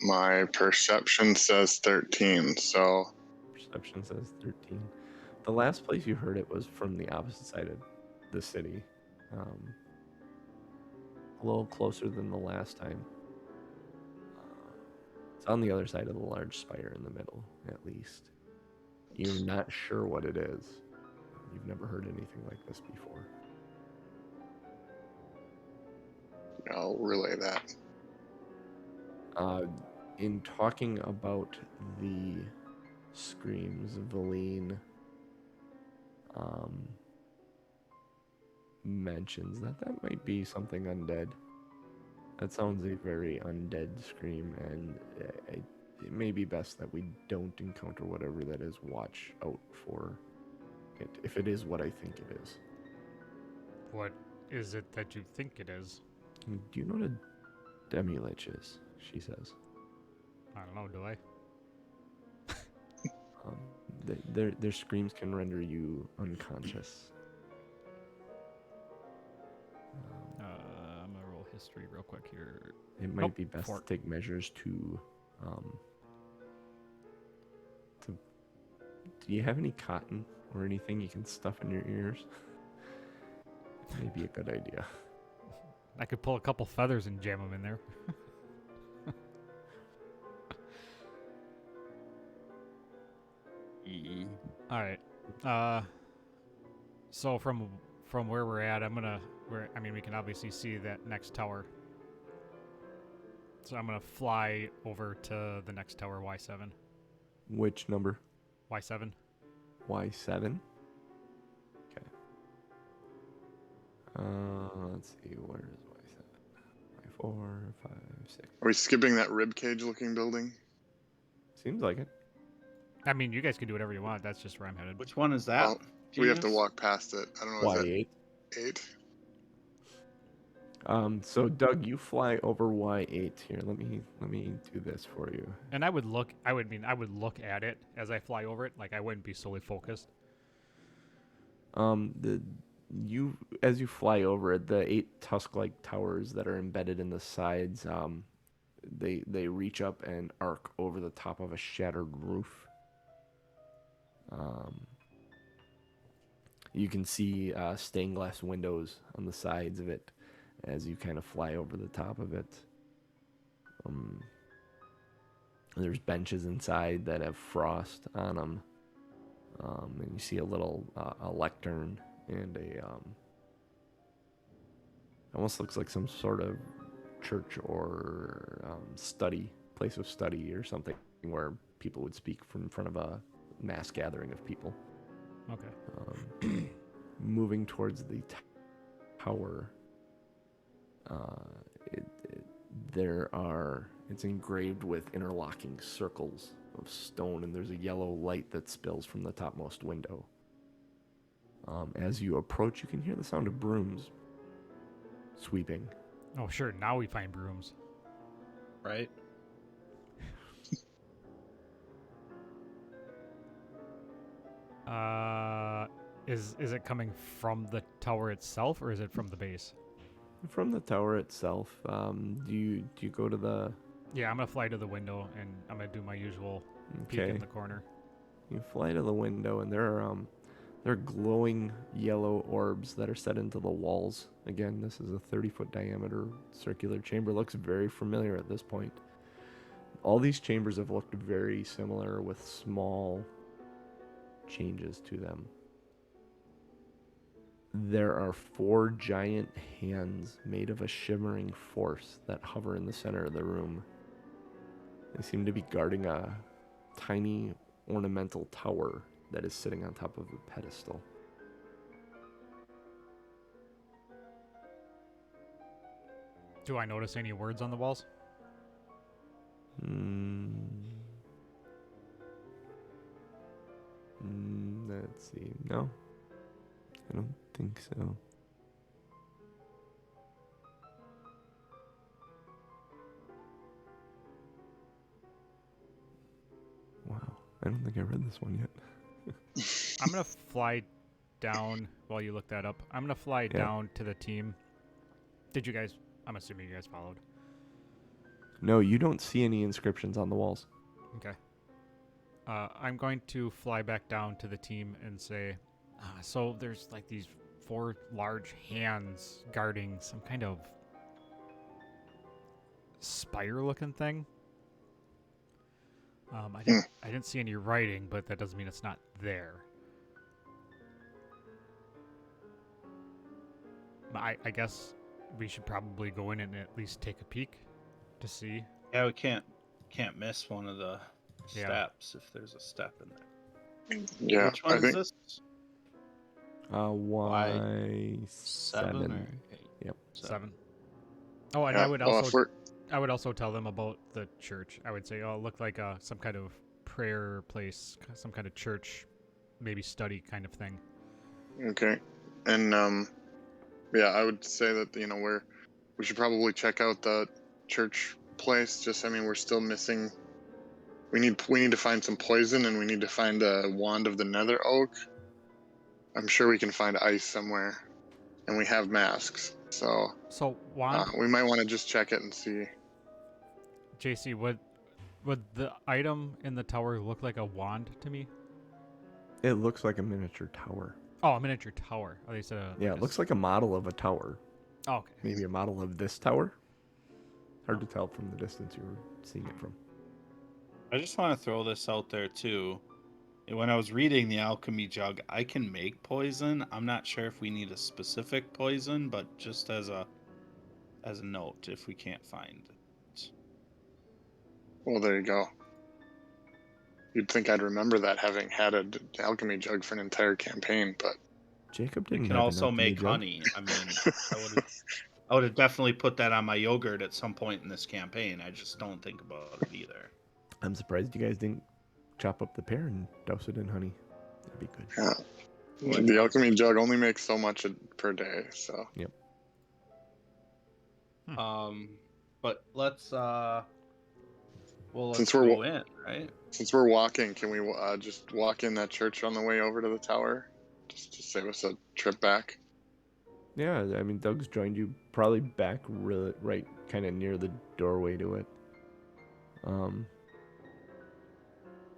My perception says 13, so Perception says 13. The last place you heard it was from the opposite side of the city. A little closer than the last time. It's on the other side of the large spire in the middle, at least. You're not sure what it is. You've never heard anything like this before. I'll relay that. In talking about the screams, Valine mentions that might be something undead. That sounds a very undead scream, and it may be best that we don't encounter whatever that is. Watch out for it, if it is what I think it is. What is it that you think it is? Do you know what a demi-lich is? She says. I don't know, do I? Their screams can render you unconscious. I'm gonna roll history real quick here. It might be best to take measures to. Do you have any cotton or anything you can stuff in your ears? Maybe a good idea. I could pull a couple feathers and jam them in there. All right. So from where we're at, we can obviously see that next tower. So I'm gonna fly over to the next tower, Y7. Which number? Y7. Y7. Okay. Let's see. Where is Y7? Y4, 5, 6. Are we skipping that ribcage looking building? Seems like it. I mean, you guys can do whatever you want. That's just where I'm headed. Which one is that? Well, we have to Genius? walk past it. I don't know. Y8. Is that 8? So Doug, you fly over Y8 here. Let me do this for you. And I would look at it as I fly over it. Like I wouldn't be solely focused. As you fly over it, the 8 tusk-like towers that are embedded in the sides, they reach up and arc over the top of a shattered roof. You can see stained glass windows on the sides of it as you kind of fly over the top of it. There's benches inside that have frost on them. And you see a little a lectern and almost looks like some sort of church or place of study or something where people would speak from in front of a mass gathering of people. Okay. Moving towards the tower, it's engraved with interlocking circles of stone, and there's a yellow light that spills from the topmost window. As you approach, you can hear the sound of brooms sweeping. Oh, sure. Now we find brooms. Right? Is it coming from the tower itself, or is it from the base? From the tower itself. Do you go to the... Yeah, I'm gonna fly to the window, and I'm gonna do my usual peek in the corner. You fly to the window, and there are glowing yellow orbs that are set into the walls. Again, this is a 30-foot diameter circular chamber. Looks very familiar at this point. All these chambers have looked very similar with small changes to them. There are 4 giant hands made of a shimmering force that hover in the center of the room. They seem to be guarding a tiny ornamental tower that is sitting on top of a pedestal. Do I notice any words on the walls? Let's see. No, I don't think so. I don't think I read this one yet. I'm gonna fly down while you look that up. I'm gonna fly down to the team. Did you guys? I'm assuming you guys followed. No, you don't see any inscriptions on the walls. Okay. I'm going to fly back down to the team and say, so there's like these 4 large hands guarding some kind of spire-looking thing. I didn't see any writing, but that doesn't mean it's not there. I guess we should probably go in and at least take a peek to see. Yeah, we can't miss one of the Yeah. steps if there's a step in there. Yeah, Which one I is think this? Y7. 7 or 8? Yep. 7. Oh, and yeah, I would well, also if we're I would also tell them about the church. I would say, oh, it looked like some kind of prayer place, some kind of church, maybe study kind of thing. okay, and yeah, I would say that we should probably check out the church place. I mean, we're still missing. We need to find some poison, and we need to find a wand of the nether oak. I'm sure we can find ice somewhere, and we have masks, so Wand, we might want to just check it and see. JC, would the item in the tower look like a wand to me? It looks like a miniature tower. Oh, a miniature tower. Oh, they said Yeah, it looks like a model of a tower. Oh, okay. Maybe a model of this tower. Hard to tell from the distance you were seeing it from. I just want to throw this out there too. When I was reading the alchemy jug, I can make poison. I'm not sure if we need a specific poison, but just as a note, if we can't find it. Well, there you go. You'd think I'd remember that, having had an alchemy jug for an entire campaign, but Jacob We didn't can have an also alchemy make jug. honey. I mean, I would have definitely put that on my yogurt at some point in this campaign. I just don't think about it either. I'm surprised you guys didn't chop up the pear and douse it in honey. That'd be good. yeah. The alchemy jug only makes so much per day, so. Yep. But let's let's Since we're go in, right? Since we're walking, can we just walk in that church on the way over to the tower? Just to save us a trip back. Yeah, I mean, Doug's joined you probably back right kind of near the doorway to it.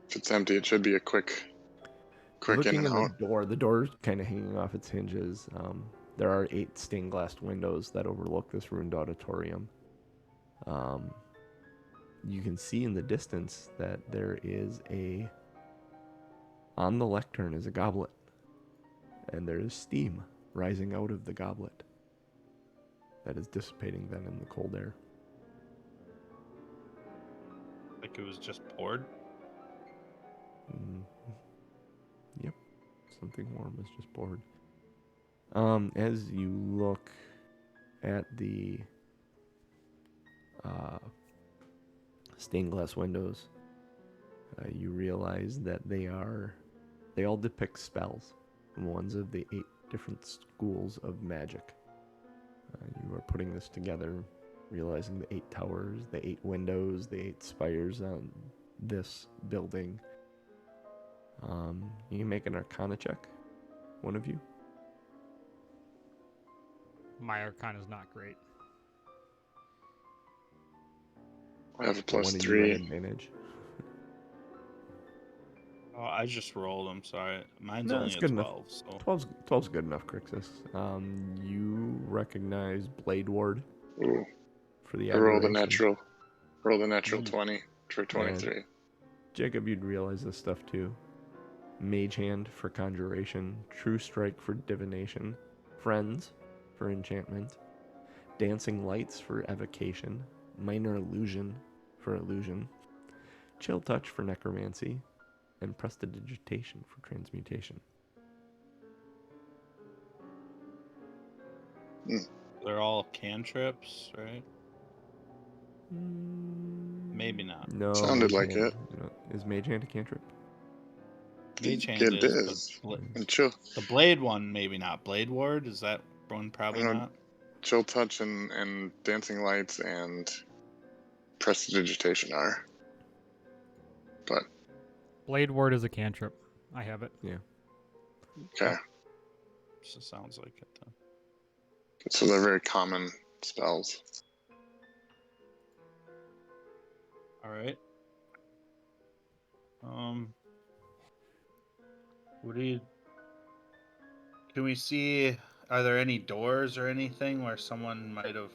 If it's empty, it should be a quick in Looking and in out. the door's kind of hanging off its hinges. There are 8 stained glass windows that overlook this ruined auditorium. You can see in the distance that there is on the lectern is a goblet, and there is steam rising out of the goblet that is dissipating then in the cold air. Like it was just poured. Yep, something warm is just poured. As you look at the stained glass windows, you realize that they all depict spells, ones of the 8 different schools of magic. You are putting this together, realizing the 8 towers, the 8 windows, the 8 spires on this building. You can make an Arcana check, one of you. My Arcana is not great. I have a One plus of you 3. at advantage. Oh, I just rolled. I'm sorry. Mine's No, only it's a good 12. enough. So 12's good enough, Crixus. You recognize Blade Ward Ooh, for the I rolled a aberration. natural 20 for 23. Jacob, you'd realize this stuff too. Mage Hand for conjuration, True Strike for divination, Friends for enchantment, Dancing Lights for evocation, Minor Illusion for illusion, Chill Touch for necromancy, and Prestidigitation for transmutation. they're all cantrips, right? Maybe not. No. Sounded Mage like Hand. it. No. Is Mage Hand a cantrip? Mage Hand It is, is. but And chill Blade one, maybe not. Blade Ward, is that one? Probably I don't know. not. Chill Touch and Dancing Lights and Prestidigitation are. But Blade Ward is a cantrip. I have it. Yeah. Okay. So sounds like it then. So they're very common spells. All right. What do you? Can we see? Are there any doors or anything where someone might have,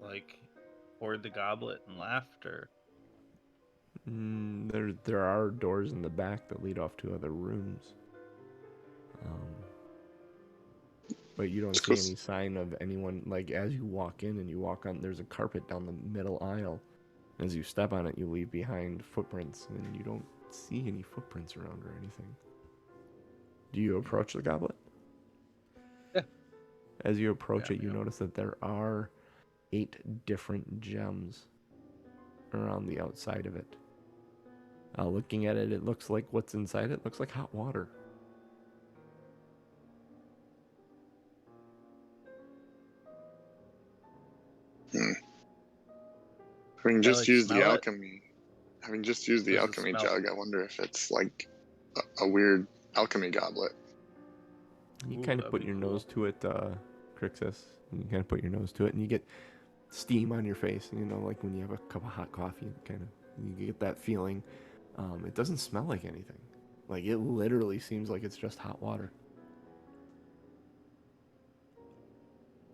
like, poured the goblet and left, or? There are doors in the back that lead off to other rooms. But you don't see any sign of anyone. Like, as you walk in and you walk on, there's a carpet down the middle aisle. As you step on it, you leave behind footprints, and you don't see any footprints around or anything. Do you approach the goblet? Yeah. As you approach it, you yeah. notice that there are 8 different gems around the outside of it. Looking at it, it looks like what's inside it looks like hot water. Having just used the smell it. alchemy, having just used the Does it alchemy smell? jug, I wonder if it's like a weird alchemy goblet. You Ooh, kind of that'd put be your cool. nose to it, Crixus. You kind of put your nose to it, and you get steam on your face. You know, like when you have a cup of hot coffee, kind of you get that feeling. It doesn't smell like anything. Like, it literally seems like it's just hot water.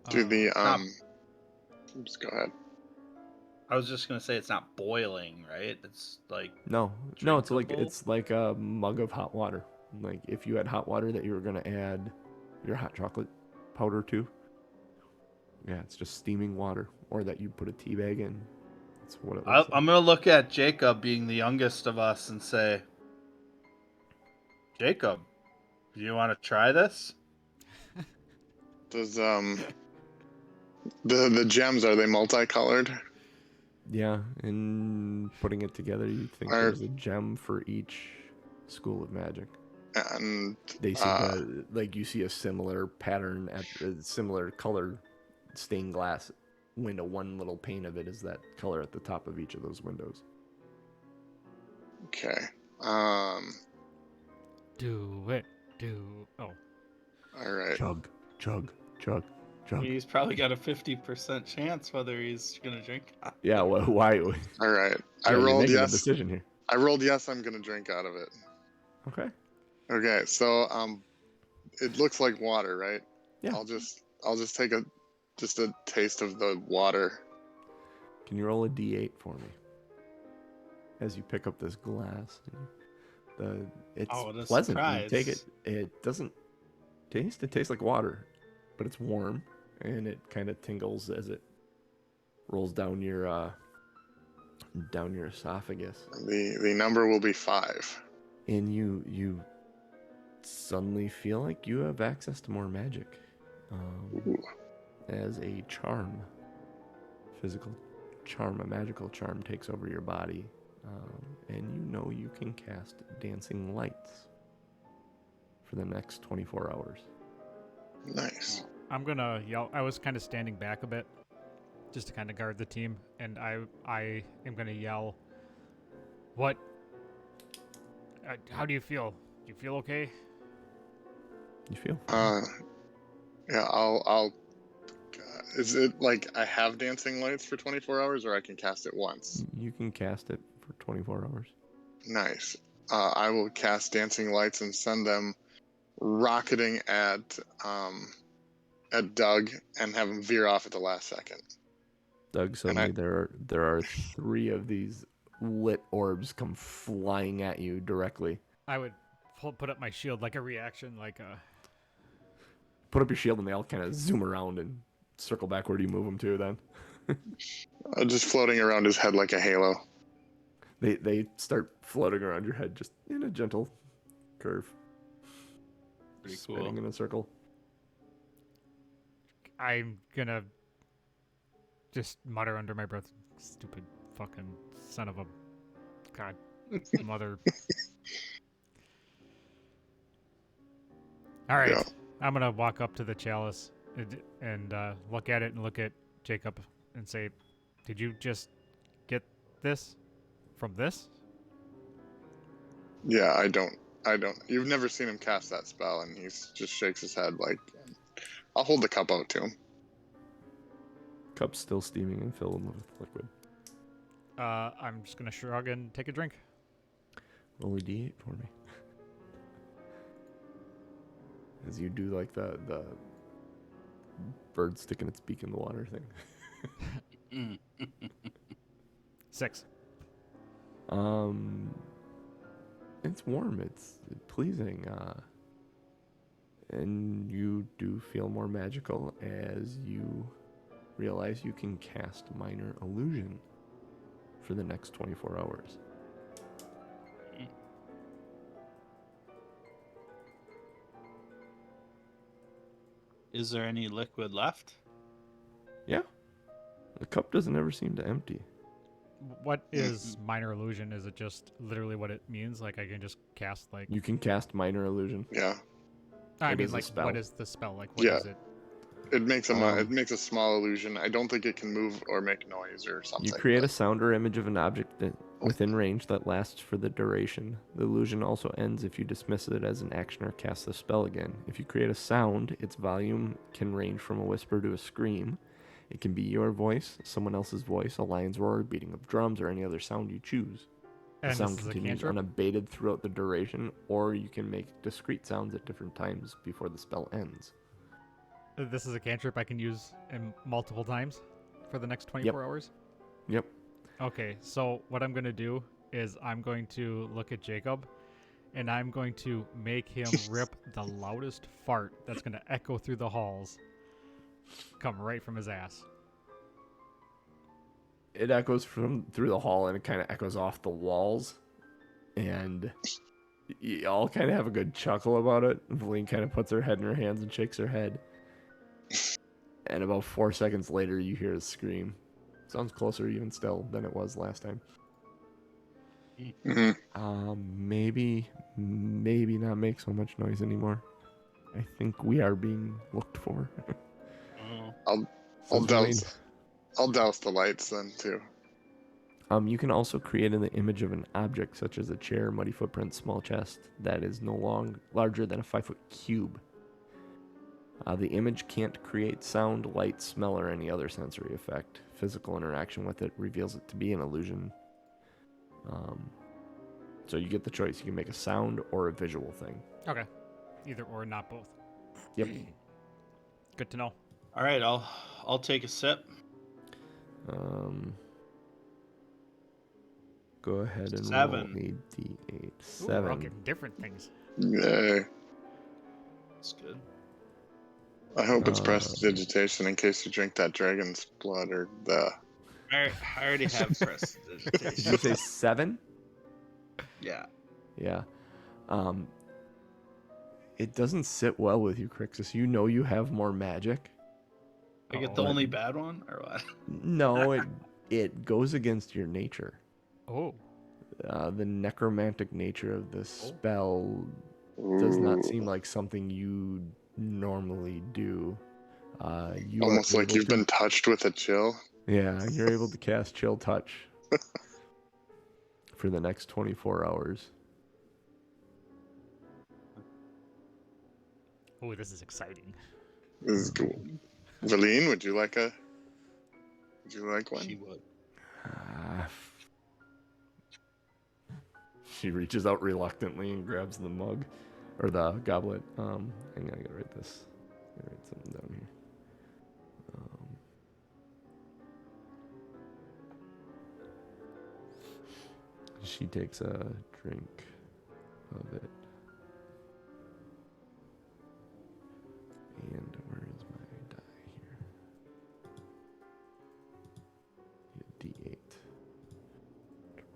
Do the not- Oops, go ahead. I was just gonna say it's not boiling, right? It's like No, drinkable? it's like a mug of hot water. Like if you had hot water that you were gonna add your hot chocolate powder to. Yeah, it's just steaming water, or that you put a tea bag in. That's what it looks like. I'm gonna look at Jacob, being the youngest of us, and say, Jacob, do you want to try this? Does the gems, are they multicolored? Yeah, and putting it together, you'd think there's a gem for each school of magic. And They seem to, like, you see a similar pattern at a similar color stained glass window. One little pane of it is that color at the top of each of those windows. okay. Do it. Oh. All right. Chug, chug, chug, chug. He's probably got a 50% chance whether he's gonna drink. Yeah, why? All right. I You're rolled making a yes. decision here. I rolled yes. I'm gonna drink out of it. Okay. Okay. So it looks like water, right? Yeah. I'll just take a taste of the water. Can you roll a d8 for me? As you pick up this glass, it's a pleasant. surprise. You take it. It doesn't taste. It tastes like water, but it's warm and it kind of tingles as it rolls down your esophagus. The number will be 5. And you suddenly feel like you have access to more magic, as a charm, physical charm, a magical charm takes over your body, and you know you can cast dancing lights for the next 24 hours. Nice. I'm gonna yell. I was kind of standing back a bit, just to kind of guard the team, and I am gonna yell. What? How do you feel? Do you feel okay? You feel? Yeah. I'll. Is it like I have dancing lights for 24 hours, or I can cast it once? You can cast it for 24 hours. Nice. I will cast dancing lights and send them rocketing at Doug and have him veer off at the last second. Doug, suddenly there are 3 of these lit orbs come flying at you directly. I would put up my shield like a reaction, Put up your shield and they all kind of zoom around and circle back. Where do you move them to then? Just floating around his head like a halo. They start floating around your head just in a gentle curve. Pretty Spinning cool. in a circle. I'm gonna just mutter under my breath, "Stupid fucking son of a god mother." All right, Yeah. I'm gonna walk up to the chalice and look at it and look at Jacob and say, "Did you just get this from this?" Yeah, I don't. You've never seen him cast that spell, and he just shakes his head like, I'll hold the cup out to him. Cup's still steaming and filled with liquid. I'm just gonna shrug and take a drink. Roll a d8 for me. As you do like the bird sticking its beak in the water thing. 6. It's warm. It's pleasing. And you do feel more magical as you realize you can cast minor illusion for the next 24 hours. Is there any liquid left? Yeah. The cup doesn't ever seem to empty. What is minor illusion? Is it just literally what it means? Like I can just cast like. You can cast minor illusion. Yeah. I It mean, is a like, spell. what is the spell? Like, what Yeah. is it? It makes a small illusion. I don't think it can move or make noise or something. You create a sound or image of an object that within range that lasts for the duration. The illusion also ends if you dismiss it as an action or cast the spell again. If you create a sound, its volume can range from a whisper to a scream. It can be your voice, someone else's voice, a lion's roar, beating of drums, or any other sound you choose. The And sound this is a continues cantrip? unabated throughout the duration, or you can make discrete sounds at different times before the spell ends. This is a cantrip I can use in multiple times for the next 24 hours? Yep. Okay, so what I'm going to do is I'm going to look at Jacob, and I'm going to make him rip the loudest fart that's going to echo through the halls. Come right from his ass. It echoes through the hall, and it kind of echoes off the walls, and you all kind of have a good chuckle about it. Valine kind of puts her head in her hands and shakes her head. And about 4 seconds later, you hear a scream. Sounds closer even still than it was last time. Maybe not make so much noise anymore. I think we are being looked for. I'll douse the lights then too. You can also create an image of an object such as a chair, muddy footprint, small chest that is no longer larger than a 5-foot cube. The image can't create sound, light, smell, or any other sensory effect. Physical interaction with it reveals it to be an illusion. So you get the choice. You can make a sound or a visual thing. Okay. Either or, not both. Yep. Good to know. All right, I'll take a sip. Go ahead and 7. roll a d8. Ooh, 7. we're all getting different things. Yeah. That's good. I hope it's prestidigitation in case you drink that dragon's blood or the. I already have Did you prestidigitation. say 7? Yeah. Yeah. It doesn't sit well with you, Crixus. You know you have more magic. I get the only bad one, or what? No, it goes against your nature. Oh. The necromantic nature of the spell does not seem like something you normally do. You Almost are like able you've been touched with a chill. Yeah, you're able to cast Chill Touch for the next 24 hours. Oh, this is exciting. This is cool. Valine, would you like one? She would. She reaches out reluctantly and grabs the mug or the goblet. Hang on, I gotta write this. I gotta write something down here. She takes a drink of it. And where is my die here? D8.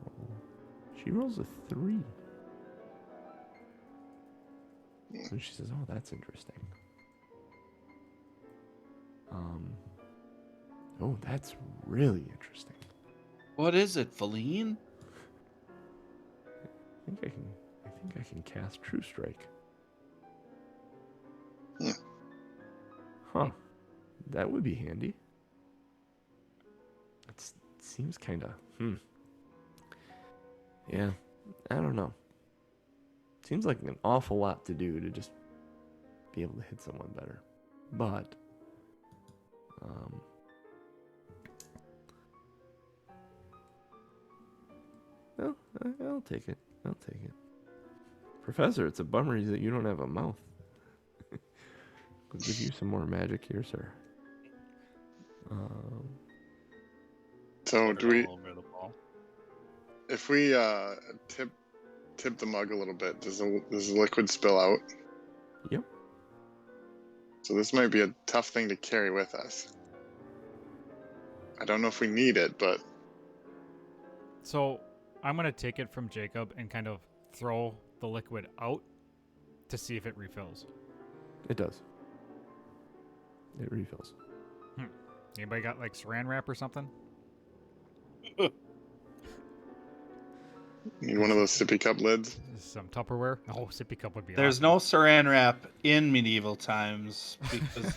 Roll. She rolls a 3. And she says, "Oh, that's interesting." Oh, that's really interesting. What is it, Valine? I think I can cast True Strike. Huh. That would be handy. It seems kind of, Yeah, I don't know. Seems like an awful lot to do to just be able to hit someone better. But well, I'll take it. I'll take it. Professor, it's a bummer that you don't have a mouth. We'll give you some more magic here, sir. So Put do it we? all over the ball. If we tip the mug a little bit, does the liquid spill out? Yep. So this might be a tough thing to carry with us. I don't know if we need it, but So I'm gonna take it from Jacob and kind of throw the liquid out to see if it refills. It does. It refills. Anybody got like saran wrap or something? need one of those sippy cup lids. Some Tupperware? Oh, sippy cup would be There's awesome. no saran wrap in medieval times because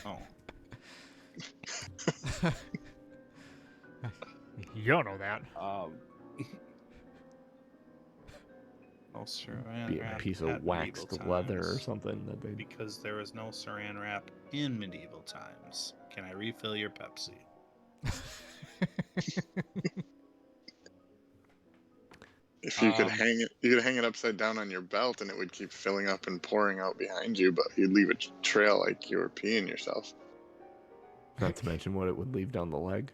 You don't know that. no saran Be a wrap piece at of waxed medieval leather or times. something that they. Because there was no saran wrap in medieval times. Can I refill your Pepsi? If you could hang it upside down on your belt, and it would keep filling up and pouring out behind you, but you'd leave a trail like you were peeing yourself. Not to mention what it would leave down the leg.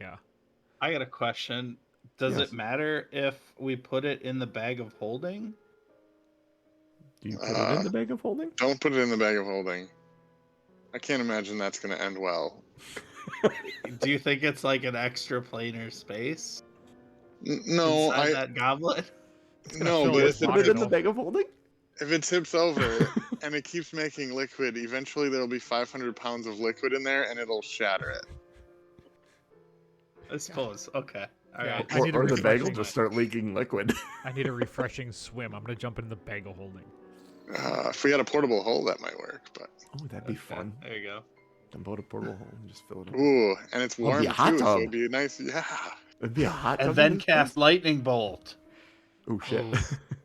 Yeah. I got a question. Does Yes. it matter if we put it in the bag of holding? Do you put it in the bag of holding? Don't put it in the bag of holding. I can't imagine that's going to end well. Do you think it's like an extra planar space No, inside that goblet? no, fill but with Put it in the though. bag of holding? if it tips over and it keeps making liquid, eventually there'll be 500 pounds of liquid in there, and it'll shatter it. I suppose. Okay. All Yeah, right. I need a Or the bag will refreshing- just start leaking liquid. I need a refreshing swim. I'm gonna jump in the bag of holding. If we had a portable hole, that might work. But Oh, that'd be fun. There you go. Dump out a portable hole and just fill it up. ooh, and it's Oh, warm it'd be a hot too, so tub. it'd be nice. Yeah. It'd be a hot tub. And in then this cast place? lightning bolt. Oh shit.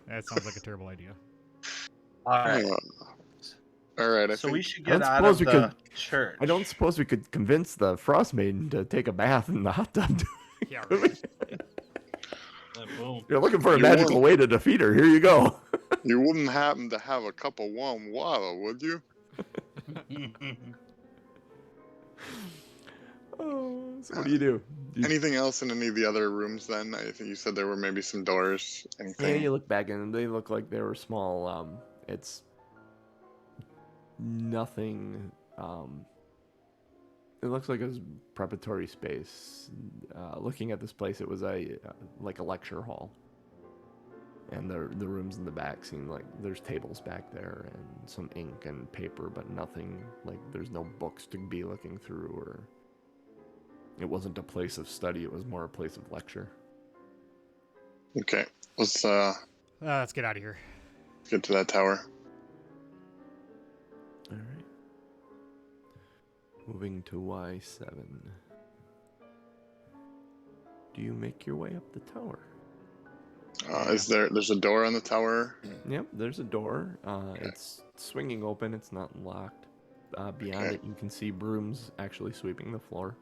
That sounds like a terrible idea. All right. All right. I So think we should I don't get out suppose of we the could- church. I don't suppose we could convince the Frost Maiden to take a bath in the hot tub. Yeah, right. Boom. You're looking for a You magical way to defeat her. Here you go. you wouldn't happen to have a cup of warm water, would you? Oh, so what do you do? Anything else in any of the other rooms? Then I think you said there were maybe some doors. Yeah, Anything? you look back and they look like they were small. It's nothing. It looks like a preparatory space. Looking at this place, it was like a lecture hall, and the rooms in the back seem like there's tables back there and some ink and paper, but nothing like there's no books to be looking through, or it wasn't a place of study. It was more a place of lecture. Okay, let's Let's get out of here. get to that tower. All right. Moving to Y7. Do you make your way up the tower? There's a door on the tower? Yep, there's a door. It's swinging open. It's not locked. Beyond Okay. it, you can see brooms actually sweeping the floor.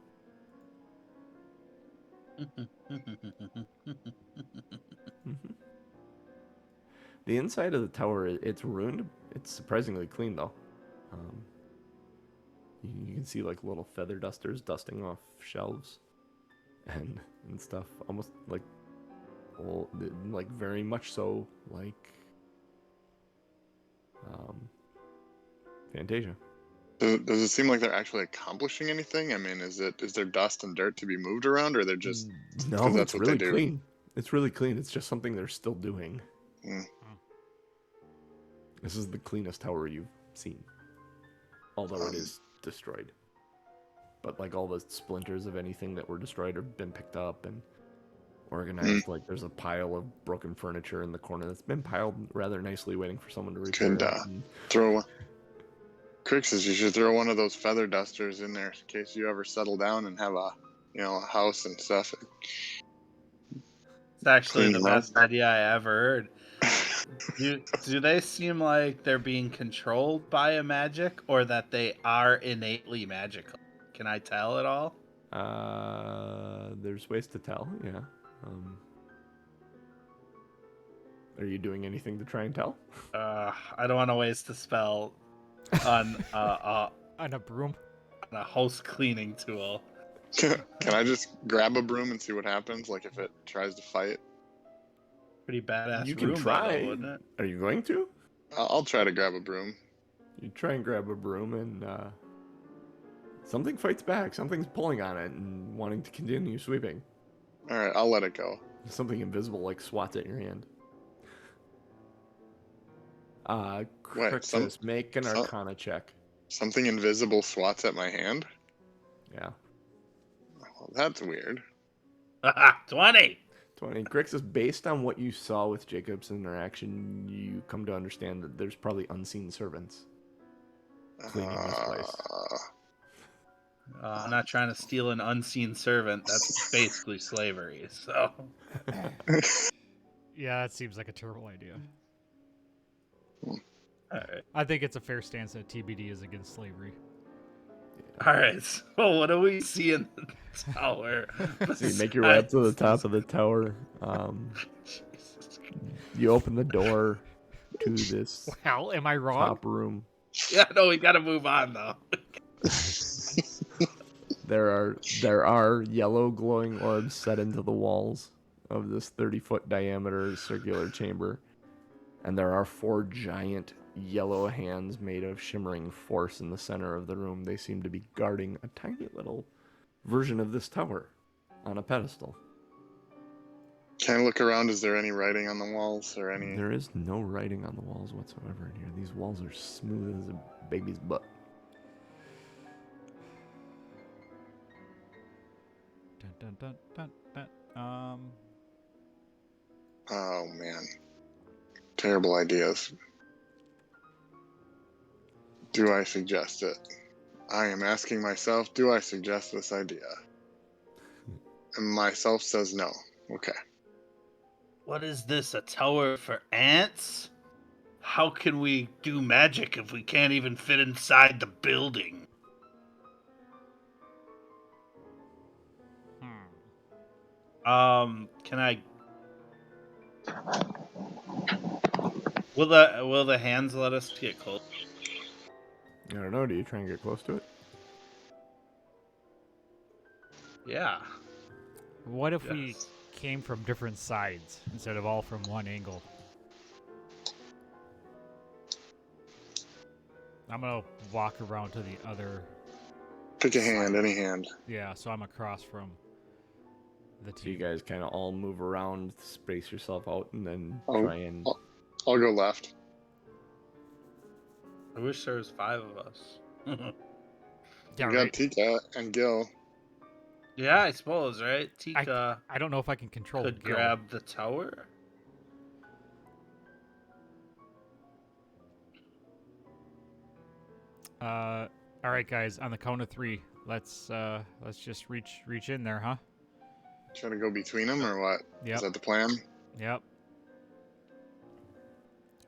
The inside of the tower, it's ruined. It's surprisingly clean, though. You can see like little feather dusters dusting off shelves and stuff. Almost like, like very much so like Fantasia. Does it seem like they're actually accomplishing anything? I mean, is there dust and dirt to be moved around, or they're just No, 'cause that's it's what they really do. clean. It's really clean. It's just something they're still doing. Mm. This is the cleanest tower you've seen, although it is destroyed. But like all the splinters of anything that were destroyed have been picked up and organized. Like there's a pile of broken furniture in the corner that's been piled rather nicely, waiting for someone to repair Could, it. And throw one? Crixus, you should throw one of those feather dusters in there in case you ever settle down and have a house and stuff. It's actually Clean the them up. best idea I ever heard. Do they seem like they're being controlled by a magic, or that they are innately magical? Can I tell at all? There's ways to tell, yeah. Are you doing anything to try and tell? I don't want to waste a spell on On a broom. a house cleaning tool. Can I just grab a broom and see what happens? Like if it tries to fight? Pretty badass You can room, try. though, wouldn't it? Are you going to? I'll try to grab a broom. You try and grab a broom and something fights back. Something's pulling on it and wanting to continue sweeping. All right, I'll let it go. Something invisible like swats at your hand. Crixus, make an Arcana check. Something invisible swats at my hand? Yeah. Well, that's weird. 20! 20. Crixus, based on what you saw with Jacob's interaction, you come to understand that there's probably unseen servants cleaning this place. I'm not trying to steal an unseen servant. That's basically slavery, so... Yeah, that seems like a terrible idea. Alright. I think it's a fair stance that TBD is against slavery. Alright, so what do we see in the tower? So you make your way up to the top of the tower. You open the door to this Well, am I wrong? top room. Yeah, no, we gotta move on, though. There are yellow glowing orbs set into the walls of this 30-foot diameter circular chamber. And there are 4 giant yellow hands made of shimmering force in the center of the room. They seem to be guarding a tiny little version of this tower on a pedestal. Can I look around? Is there any writing on the walls or any? There is no writing on the walls whatsoever in here. These walls are smooth as a baby's butt. Dun, dun, dun, dun, dun. Oh man, terrible ideas. Do I suggest it? I am asking myself, do I suggest this idea? And myself says no. Okay. What is this, a tower for ants? How can we do magic if we can't even fit inside the building? Can I... Will the hands let us get close? I don't know. Do you try and get close to it? Yeah. What if we came from different sides instead of all from one angle? I'm gonna walk around to the other. Pick a hand, any hand. Yeah, so I'm across from the So you two. guys kind of all move around, space yourself out, and then Oh, try and... I'll go left. I wish there was 5 of us. Yeah, We got right. Tika and Gil. Yeah, I suppose, right? Tika I don't know if I can control could Gil. grab the tower. All right, guys. On the count of 3, let's just reach in there, huh? Trying to go between them or what? Yep. Is that the plan? Yep.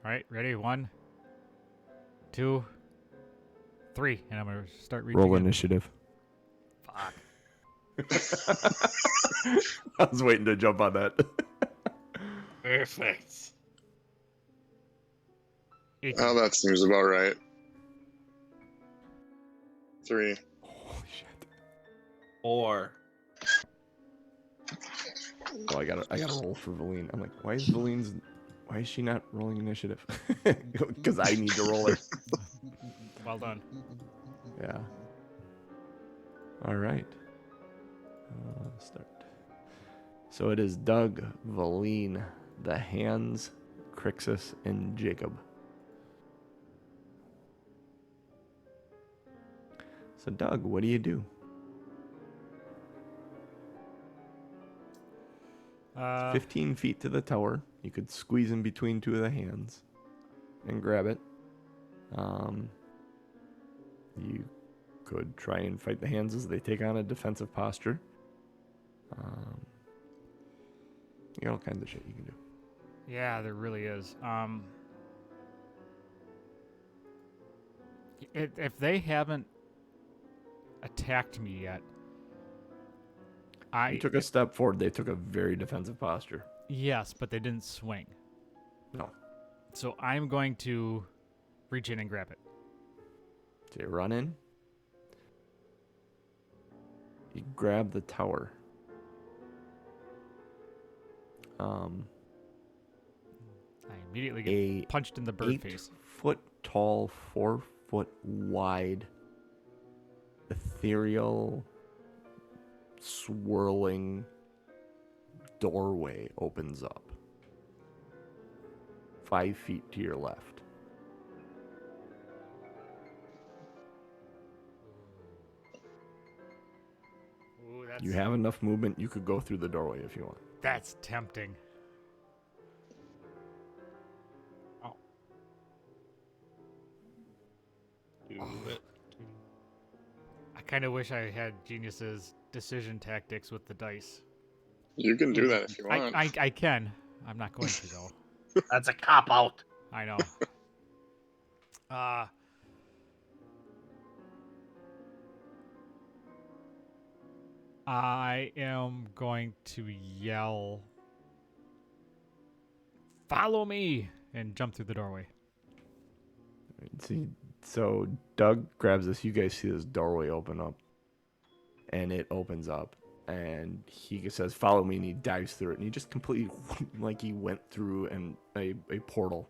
All right, ready? 1, 2, 3, and I'm gonna start reaching. Roll in. initiative. Fuck. I was waiting to jump on that. Perfect. 18. Oh, that seems about right. 3. Holy shit. 4. Oh, I gotta roll for Valine. I'm like, why is she not rolling initiative? Because I need to roll it. Well done. Yeah. All right. Start. So it is Doug, Valine, the Hands, Crixus, and Jacob. So Doug, what do you do? 15 feet to the tower. You could squeeze in between 2 of the hands and grab it. You could try and fight the hands as they take on a defensive posture. You got all kinds of shit you can do. Yeah, there really is. If they haven't attacked me yet, You took a step forward. They took a very defensive posture. yes, but they didn't swing. No. So I'm going to reach in and grab it. So you run in. You grab the tower. I immediately get A punched in the bird face. 8-foot tall, 4-foot wide, ethereal, swirling doorway opens up. 5 feet to your left. Ooh, You have enough movement. You could go through the doorway if you want. That's tempting. Do it. I kind of wish I had Genius's decision tactics with the dice. You can do that if you want. I can. I'm not going to though. That's a cop out. I know. I am going to yell, "Follow me!" and jump through the doorway. See, so Doug grabs this. You guys see this doorway open up, and it opens up, and he says, "Follow me," and he dives through it, and he just completely, like he went through a portal.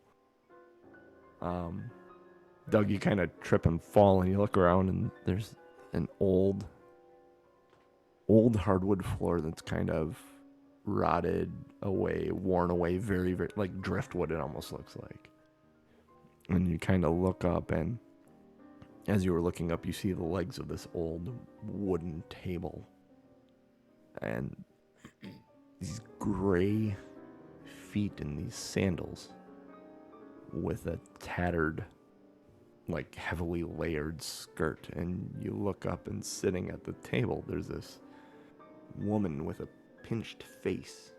Doug, you kind of trip and fall, and you look around, and there's an old hardwood floor that's kind of rotted away, worn away, very, very, like driftwood it almost looks like. And you kind of look up, and as you were looking up, you see the legs of this old wooden table. And these gray feet in these sandals with a tattered, like heavily layered skirt. And you look up, and sitting at the table, there's this woman with a pinched face,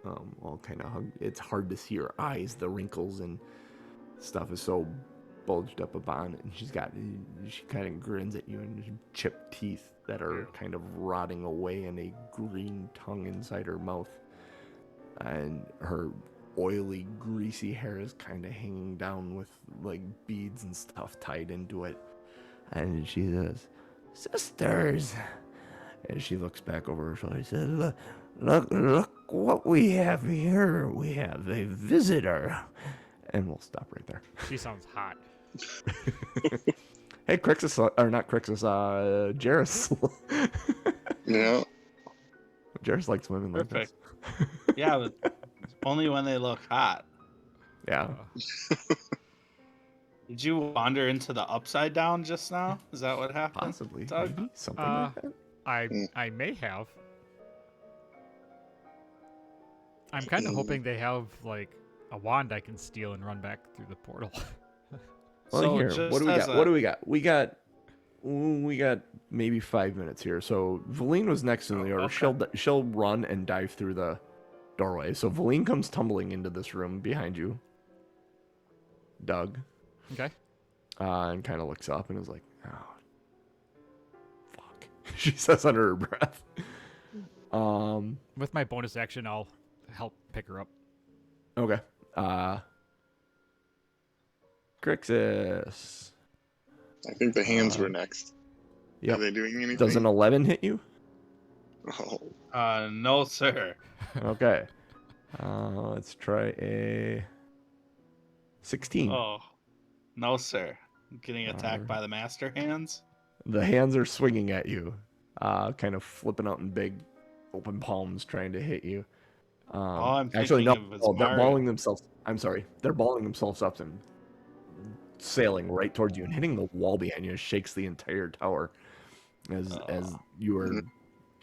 all kind of hugged. It's hard to see her eyes. The wrinkles and stuff is so bulged up upon it, and she kind of grins at you, and chipped teeth that are kind of rotting away, and a green tongue inside her mouth, and her oily, greasy hair is kind of hanging down with like beads and stuff tied into it. And she says, "Sisters," and she looks back over her shoulder. She says, look what we have here. We have a visitor." And we'll stop right there. She sounds hot. Hey, Crixus, or not Crixus, Jairus. Yeah. Jairus likes women like this. Perfect. Yeah, but only when they look hot. Yeah. Did you wander into the upside down just now? Is that what happened? Possibly. Doug? Maybe. Something like that. I may have. I'm kind of hoping they have like a wand I can steal and run back through the portal. Well, So here, just what do we as got? a- What do we got? We got maybe 5 minutes here. So Valine was next in the order. okay. She'll run and dive through the doorway. So Valine comes tumbling into this room behind you, Doug, Okay. and kind of looks up and is like, "Oh, fuck," she says under her breath. With my bonus action, I'll help pick her up. Okay. Crixus. I think the hands were next. Yep. Are they doing anything? Does an 11 hit you? Oh, No, sir. Okay. Let's try a 16. Oh, no, sir. Getting attacked by the master hands. The hands are swinging at you, kind of flipping out in big open palms trying to hit you. I'm Actually, no. thinking of is They're Mario. balling themselves. I'm sorry. They're balling themselves up and sailing right towards you and hitting the wall behind you. It shakes the entire tower as you are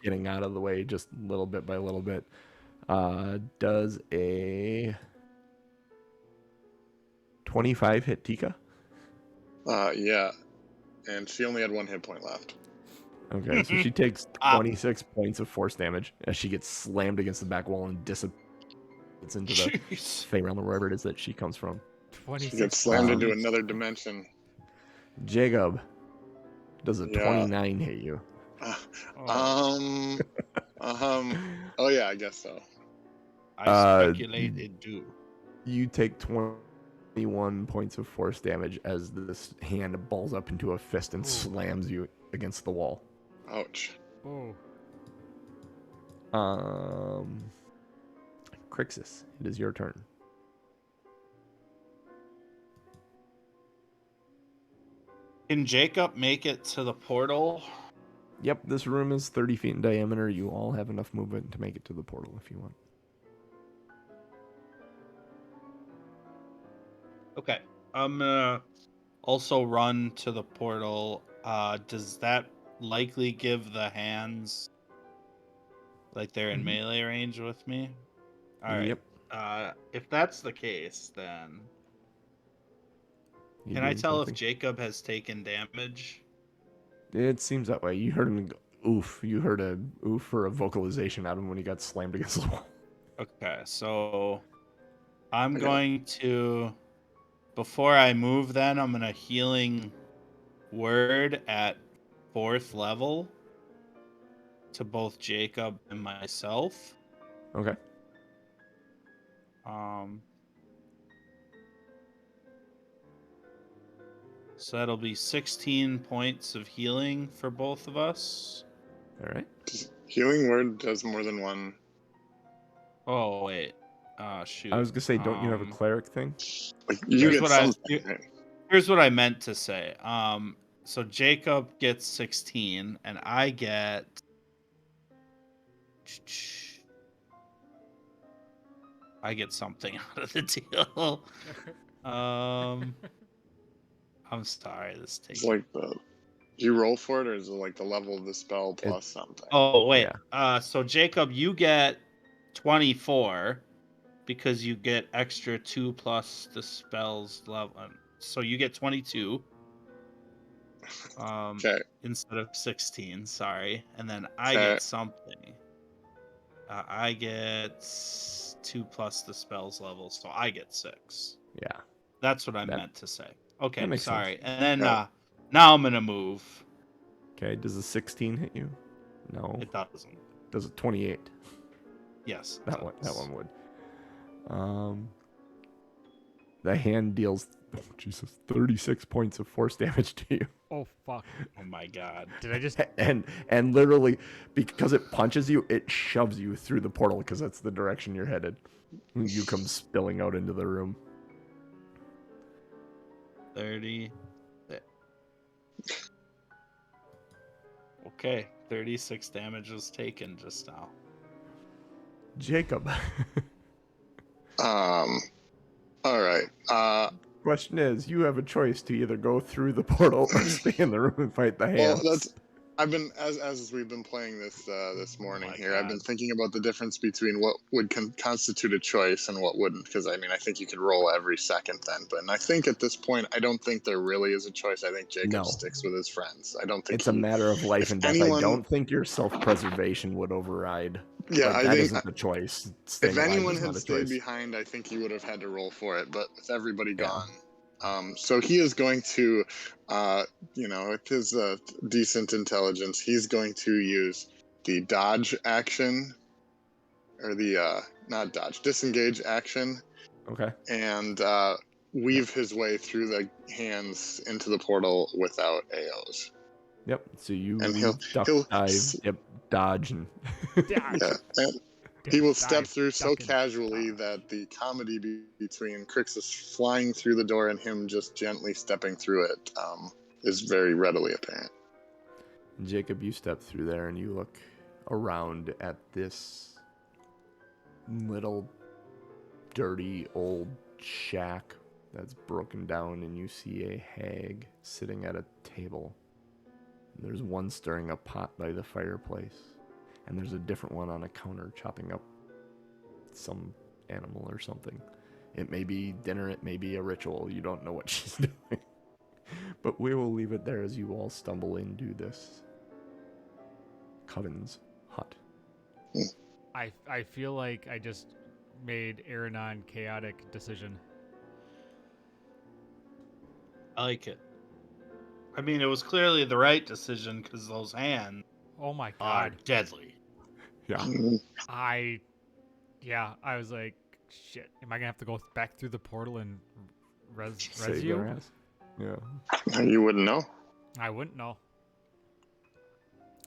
getting out of the way just little bit by little bit. Does a 25 hit Tika? yeah. And she only had 1 hit point left. Okay, so she takes 26 points of force damage as she gets slammed against the back wall and It's into the Jeez. Fey realm or wherever it is that she comes from. She 26 gets slammed into damage. another dimension. Jacob, does a Yeah. 29 hit you? Oh, Oh yeah, I guess so. I speculate it do. You take 21 points of force damage as this hand balls up into a fist and Ooh. slams you against the wall. Ouch. Oh. Crixus, it is your turn. Can Jacob make it to the portal? Yep, this room is 30 feet in diameter. You all have enough movement to make it to the portal if you want. Okay. I'm gonna also run to the portal. Does that likely give the hands like they're in Mhm. melee range with me? All right. Yep. If that's the case, then You can I doing tell something? if Jacob has taken damage? It seems that way. You heard him go, oof. You heard a oof or a vocalization out of him when he got slammed against the wall. Okay, so I'm Okay. going to, before I move, then I'm gonna healing word at 4th level to both Jacob and myself. Okay. So that'll be 16 points of healing for both of us. All right. Healing word does more than one. Oh wait, shoot. I was gonna say, don't you have a cleric thing? Like you Here's get what I- something. Right? Here's what I meant to say. So Jacob gets 16, and I get. I get something out of the deal. I'm sorry, this takes. It's like you roll for it, or is it like the level of the spell plus something? Oh wait. Yeah. So Jacob, you get 24 because you get extra 2 plus the spell's level. So you get 22. Okay. Instead of 16, sorry. And then I Okay. get something. I get 2 plus the spell's level, so I get 6. Yeah. That's what I That- meant to say. Okay, that makes sorry. sense. And then Yeah. now I'm gonna move. Okay. Does a 16 hit you? No. It doesn't. Does a 28? Yes. it That one. That does. one would. The hand deals, oh, Jesus, 36 points of force damage to you. Oh fuck. Oh my god. Did I just And literally, because it punches you, it shoves you through the portal because that's the direction you're headed. You come spilling out into the room. 30. Okay, 36 damage was taken just now. Jacob. All right. Question is, you have a choice to either go through the portal or stay in the room and fight the Well, hands. I've been as we've been playing this morning my here. I've been God. thinking about the difference between what would constitute a choice and what wouldn't. Because I mean, I think you could roll every second then. But and I think at this point, I don't think there really is a choice. I think Jacob No. sticks with his friends. I don't think It's a matter of life if and death. anyone- I don't think your self-preservation would override. Yeah, Like, I that think isn't the choice. Staying if alive anyone is had not a stayed choice. behind, I think he would have had to roll for it. But with everybody Yeah. gone, so he is going to, with his decent intelligence, he's going to use the dodge action, or the not dodge, disengage action, Okay. and weave his way through the hands into the portal without AOs. Yep. So you And he'll dive, dodge, and dodge? Yeah, and he will step Dive, through so duck, and casually dodge. that the comedy between Crixus flying through the door and him just gently stepping through it is very readily apparent. Jacob, you step through there and you look around at this little dirty old shack that's broken down, and you see a hag sitting at a table. There's one stirring a pot by the fireplace, and there's a different one on a counter chopping up some animal or something. It may be dinner, it may be a ritual. You don't know what she's doing. But we will leave it there as you all stumble into this Coven's hut. I feel like I just made Aranon chaotic decision. I like it. I mean, it was clearly the right decision because those hands Oh my are god. deadly. Yeah. I was like, shit, am I gonna have to go back through the portal and res Save you? their ass. Yeah. You wouldn't know. I wouldn't know.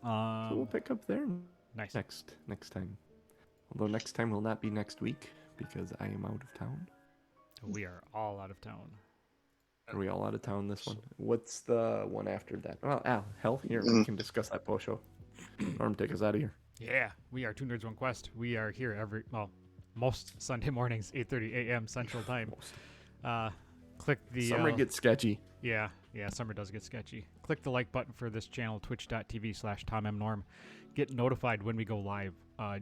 So we'll pick up there Nice. next time. Although next time will not be next week because I am out of town. We are all out of town. Are we all out of town this one? What's the one after that? Well, Al, hell, here, we can discuss that post show. Norm, take us out of here. Yeah, we are Two Nerds One Quest. We are here most Sunday mornings, 8:30 a.m. Central Time. Click the Summer gets sketchy. Yeah, summer does get sketchy. Click the like button for this channel, twitch.tv/TomMNorm. Get notified when we go live.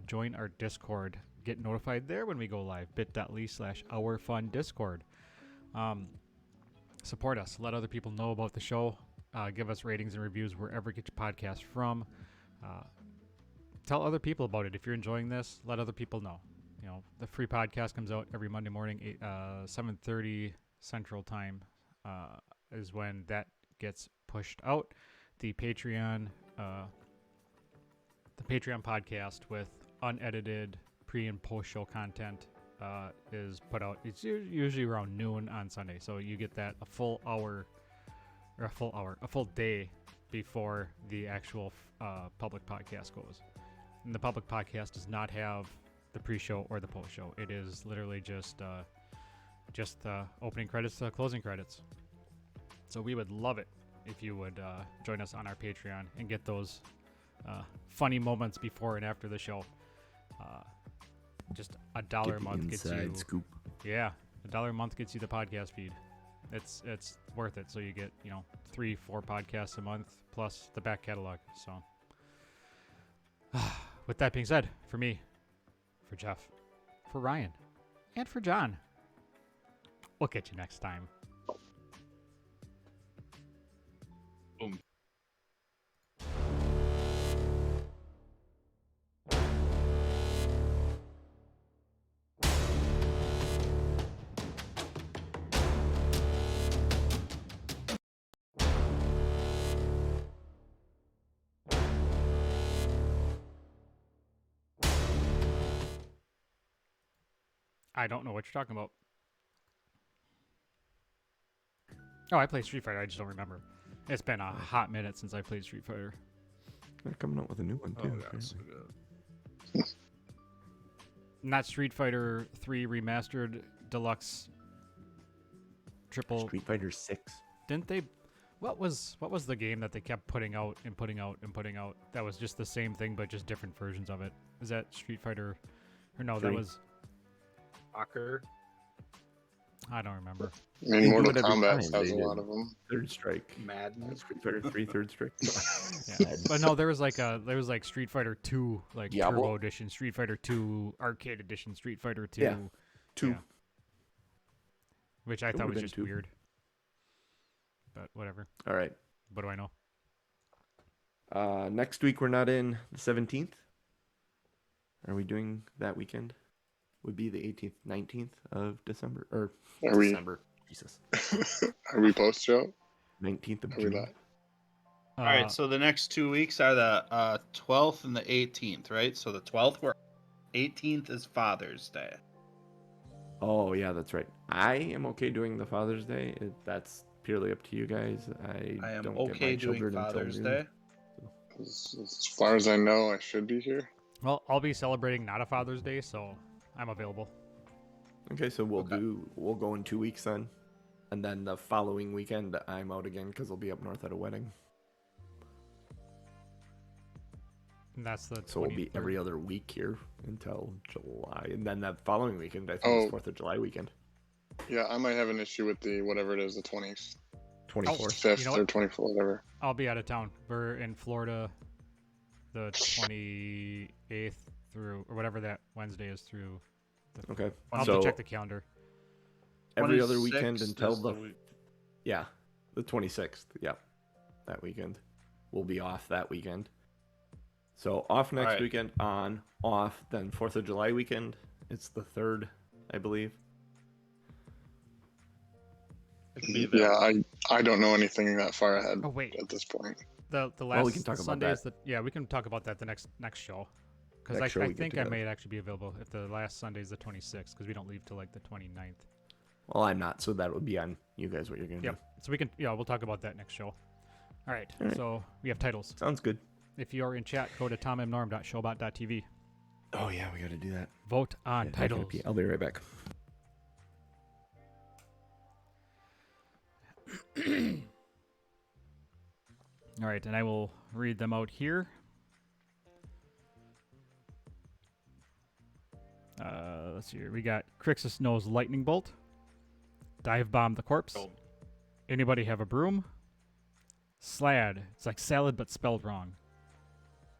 Join our Discord. Get notified there when we go live. bit.ly/OurFunDiscord. Support us. Let other people know about the show. Give us ratings and reviews wherever you get your podcast from. Tell other people about it. If you're enjoying this, let other people know. You know, the free podcast comes out every Monday morning, 7:30 Central Time is when that gets pushed out. The Patreon podcast with unedited pre and post show content is put out. It's usually around noon on Sunday, so you get that a full day before the actual public podcast goes. And the public podcast does not have the pre-show or the post-show. It is literally just opening credits to closing credits. So we would love it if you would join us on our Patreon and get those funny moments before and after the show. Just $1 a month gets you. Scoop. Yeah, $1 a month gets you the podcast feed. It's worth it. So you get 3-4 podcasts a month plus the back catalog. So with that being said, for me, for Jeff, for Ryan, and for John, we'll catch you next time. Boom. I don't know what you're talking about. Oh, I play Street Fighter. I just don't remember. It's been a hot minute since I played Street Fighter. They're coming out with a new one too. Not Street Fighter 3 Remastered Deluxe Triple. Street Fighter 6. Didn't they? What was the game that they kept putting out and putting out and putting out? That was just the same thing but just different versions of it. Is that Street Fighter? Or no, 3. that was. Soccer. I don't remember. I mean, They Mortal do it every Kombat time. has They a did. lot of them. Third Strike. Madden. Street Fighter 3, Third Strike. Yeah. But no, there was like Street Fighter 2 like Diablo? Turbo Edition, Street Fighter 2 Arcade Edition, Street Fighter 2. Yeah. 2. Yeah. Which I It thought would've was been just 2. weird. But whatever. All right. What do I know? Next week we're not in the 17th. Are we doing that weekend? Would be the 18th, 19th of December. Or Are we- December. Jesus. Are we post show? 19th of Are we June. not? All right, so the next 2 weeks are the 12th and the 18th, right? So the 12th, 18th is Father's Day. Oh, yeah, that's right. I am okay doing the Father's Day. That's purely up to you guys. I I am don't get okay my doing children until Father's noon. Day. As far as I know, I should be here. Well, I'll be celebrating not a Father's Day, so I'm available. Okay, so we'll Okay. go in 2 weeks then. And then the following weekend, I'm out again because I'll be up north at a wedding. And that's the So it'll be 23rd. every other week here until July. And then that following weekend, I think Oh. it's 4th of July weekend. Yeah, I might have an issue with the whatever it is, the 20th, 24th. 5th You know or what? 24th, whatever. I'll be out of town. We're in Florida the 28th through, or whatever that Wednesday is through. Okay. I'll have so to check the calendar. every other weekend 26th until is the week. yeah, the 26th. Yeah, that weekend. We'll be off that weekend. So off next Alright. weekend, on, off, then 4th of July weekend, It's the 3rd, I believe. It can be Yeah, available. I don't know anything that far ahead Oh wait, at this point. the last Well, we can talk about Sunday is that. yeah, we can talk about that the next show. Because Next show I we get think I together. may actually be available if the last Sunday is the 26th, because we don't leave till like the 29th. Well, I'm not, so that would be on you guys what you're gonna Yep. So we can we'll talk about that next show. All right. All right. So we have titles. do. Sounds good. If you are in chat, go to tommnorm.showbot.tv. Oh yeah, we gotta do that. Vote on Yeah, I gotta titles. pee. I'll be right back. All right, and I will read them out here. Let's see here. We got Crixus knows lightning bolt. Dive bomb the corpse. Oh. Anybody have a broom? Slad. It's like salad but spelled wrong.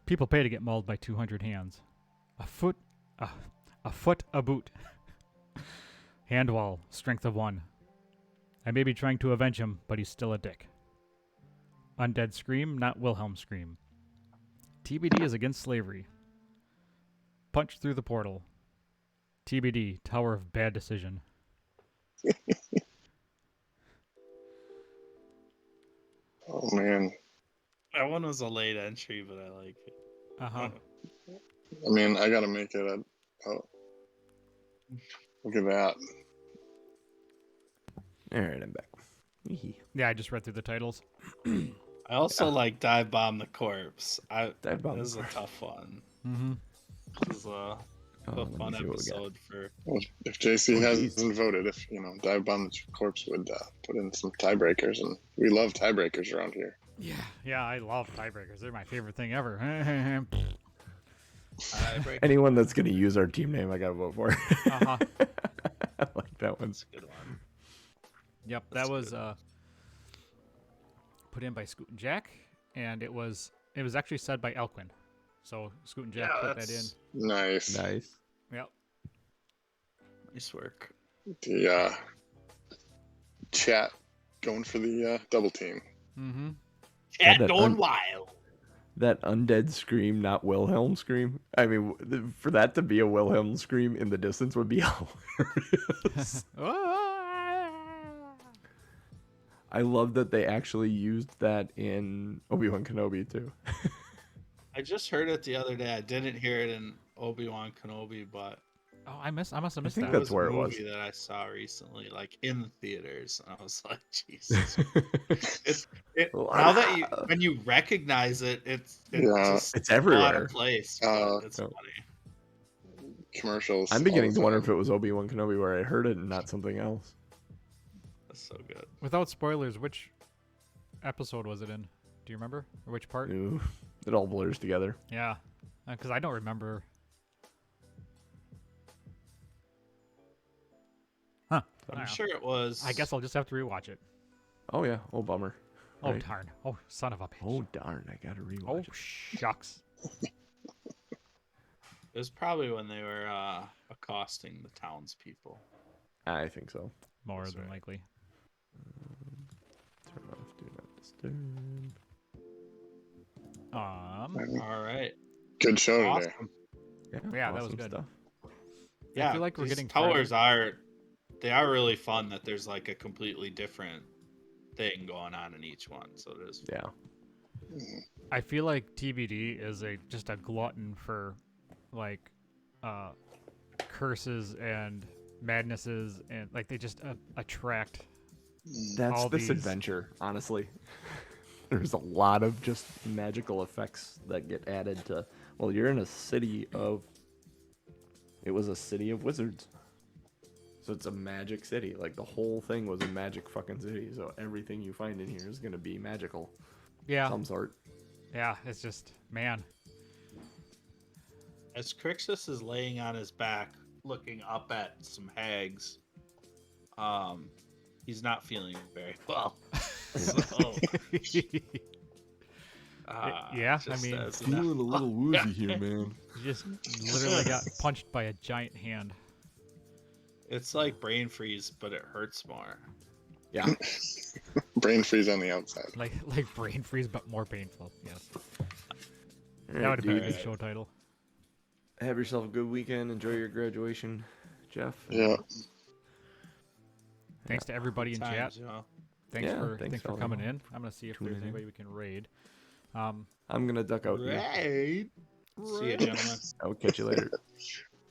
People pay to get mauled by 200 hands. A foot a boot. Hand wall. Strength of 1. I may be trying to avenge him, but he's still a dick. Undead scream, not Wilhelm scream. TBD is against slavery. Punch through the portal. TBD, Tower of Bad Decision. Oh man, That one was a late entry, but I like it. Uh-huh. I mean, I gotta make it a. Oh, look at that. All right, I'm back. Hee-hee. Yeah, I just read through the titles. I also like Dive Bomb the Corpse. Dive Bomb This is the a Corpse. tough one. Mm-hmm. This is a Let me fun see what we got. episode for. Well, if JC Oh, hasn't voted, if Dive Bomb the Corpse would put in some tiebreakers, and we love tiebreakers around here. Yeah, I love tiebreakers. They're my favorite thing ever. Anyone that's gonna use our team name, I gotta vote for. Uh-huh. I like that one. That's a good one. Yep, That's that was good. put in by Scoot and Jack, and it was actually said by Elquin. So Scoot and Jack Yeah, put that in. that's Nice. Nice. Yep. nice work. The chat going for the double team. Mm-hmm. Cat that going wild. That undead scream, not Wilhelm scream. I mean, for that to be a Wilhelm scream in the distance would be hilarious. I love that they actually used that in Obi-Wan Kenobi too. I just heard it the other day. I didn't hear it in Obi-Wan Kenobi, but Oh, I must have missed think that. that's where a it was. movie that I saw recently, like in the theaters, and I was like, Jesus. Now that when you recognize it, it's Yeah. just It's out everywhere. of place. Uh, But it's Oh. funny. Commercials. I'm all beginning the to wonder time. if it was Obi-Wan Kenobi where I heard it and not something else. That's so good. Without spoilers, which episode was it in? Do you remember? Or which part? Ooh, it all blurs together. Yeah, because I don't remember. Huh. I'm I sure it was. I guess I'll just have to rewatch it. Oh yeah. Oh bummer. Oh, Right. darn. Oh, son of a bitch. Oh darn! I gotta rewatch. Oh, it. shucks. it was probably when they were accosting the townspeople. I think so. More That's than right. likely. Turn off. Do not disturb. All right. Good show today. Awesome. Yeah, that was awesome good. Stuff. Yeah, feel like we're these getting towers they are really fun that there's like a completely different thing going on in each one. So there's Yeah. I feel like TBD is just a glutton for like curses and madnesses, and like they just attract. That's All this these- adventure, honestly. There's a lot of just magical effects that get added to. Well, you're in a city of. It was a city of wizards. So it's a magic city. Like the whole thing was a magic fucking city. So everything you find in here is gonna be magical. Yeah, Some sort. yeah. It's just man. as Crixus is laying on his back, looking up at some hags. He's not feeling very well. So, Yeah, just I mean, as an Feeling a little woozy here, man. You just literally got punched by a giant hand. It's like brain freeze, but it hurts more. Yeah. Brain freeze on the outside. Like brain freeze, but more painful. Yes, All that right, would have been a dude. good show title. have yourself a good weekend. Enjoy your graduation, Jeff. Yeah. Thanks to everybody in chat. Times, you know. Thanks for all coming y'all. in. I'm gonna see if Tuning there's in. anybody we can raid. I'm gonna duck out. Here. Right. See you, gentlemen. I'll catch you later.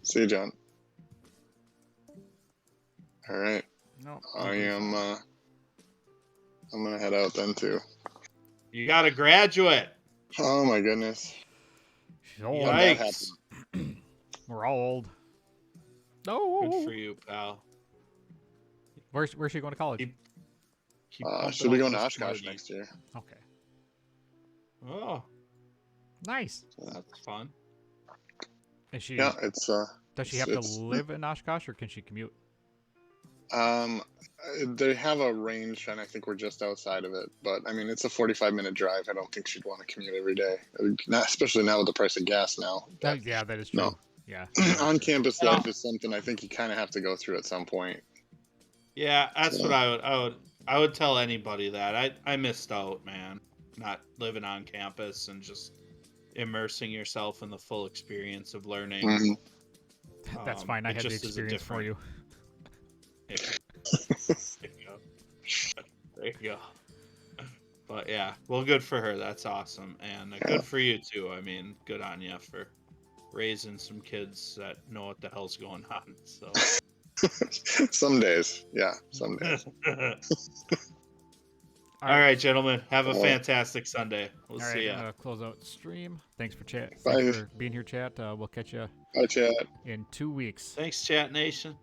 See you, John. All right. No, I'm gonna head out then too. You got to graduate. Oh my goodness. She's old. How'd that Yikes. We're all old. No. Good for you, pal. Where's she going to college? Keep She'll be pumping going to out those Oshkosh parties. next year. Okay. Oh, Nice. that's fun. Is she? Yeah, it's Does she have to live in Oshkosh or can she commute? they have a range, and I think we're just outside of it. But I mean, it's a 45-minute drive. I don't think she'd want to commute every day, especially now with the price of gas now. But Yeah, that is true. no. Yeah. on-campus life is something I think you kind of have to go through at some point. Yeah, that's what I would tell anybody that. I missed out, man. Not living on campus and just immersing yourself in the full experience of learning. Mm-hmm. That's fine. I had the just is a experience for you. There you go. There you go. But yeah, well, good for her. That's awesome, and good for you too. I mean, good on you for raising some kids that know what the hell's going on. So Some days, yeah, some days. All right, gentlemen, have a fantastic Sunday. We'll All right, see I'm ya. gonna close out the stream. Thanks for chat. Bye. Thanks for being here, chat. We'll catch you Bye, chat. in 2 weeks. Thanks, Chat Nation.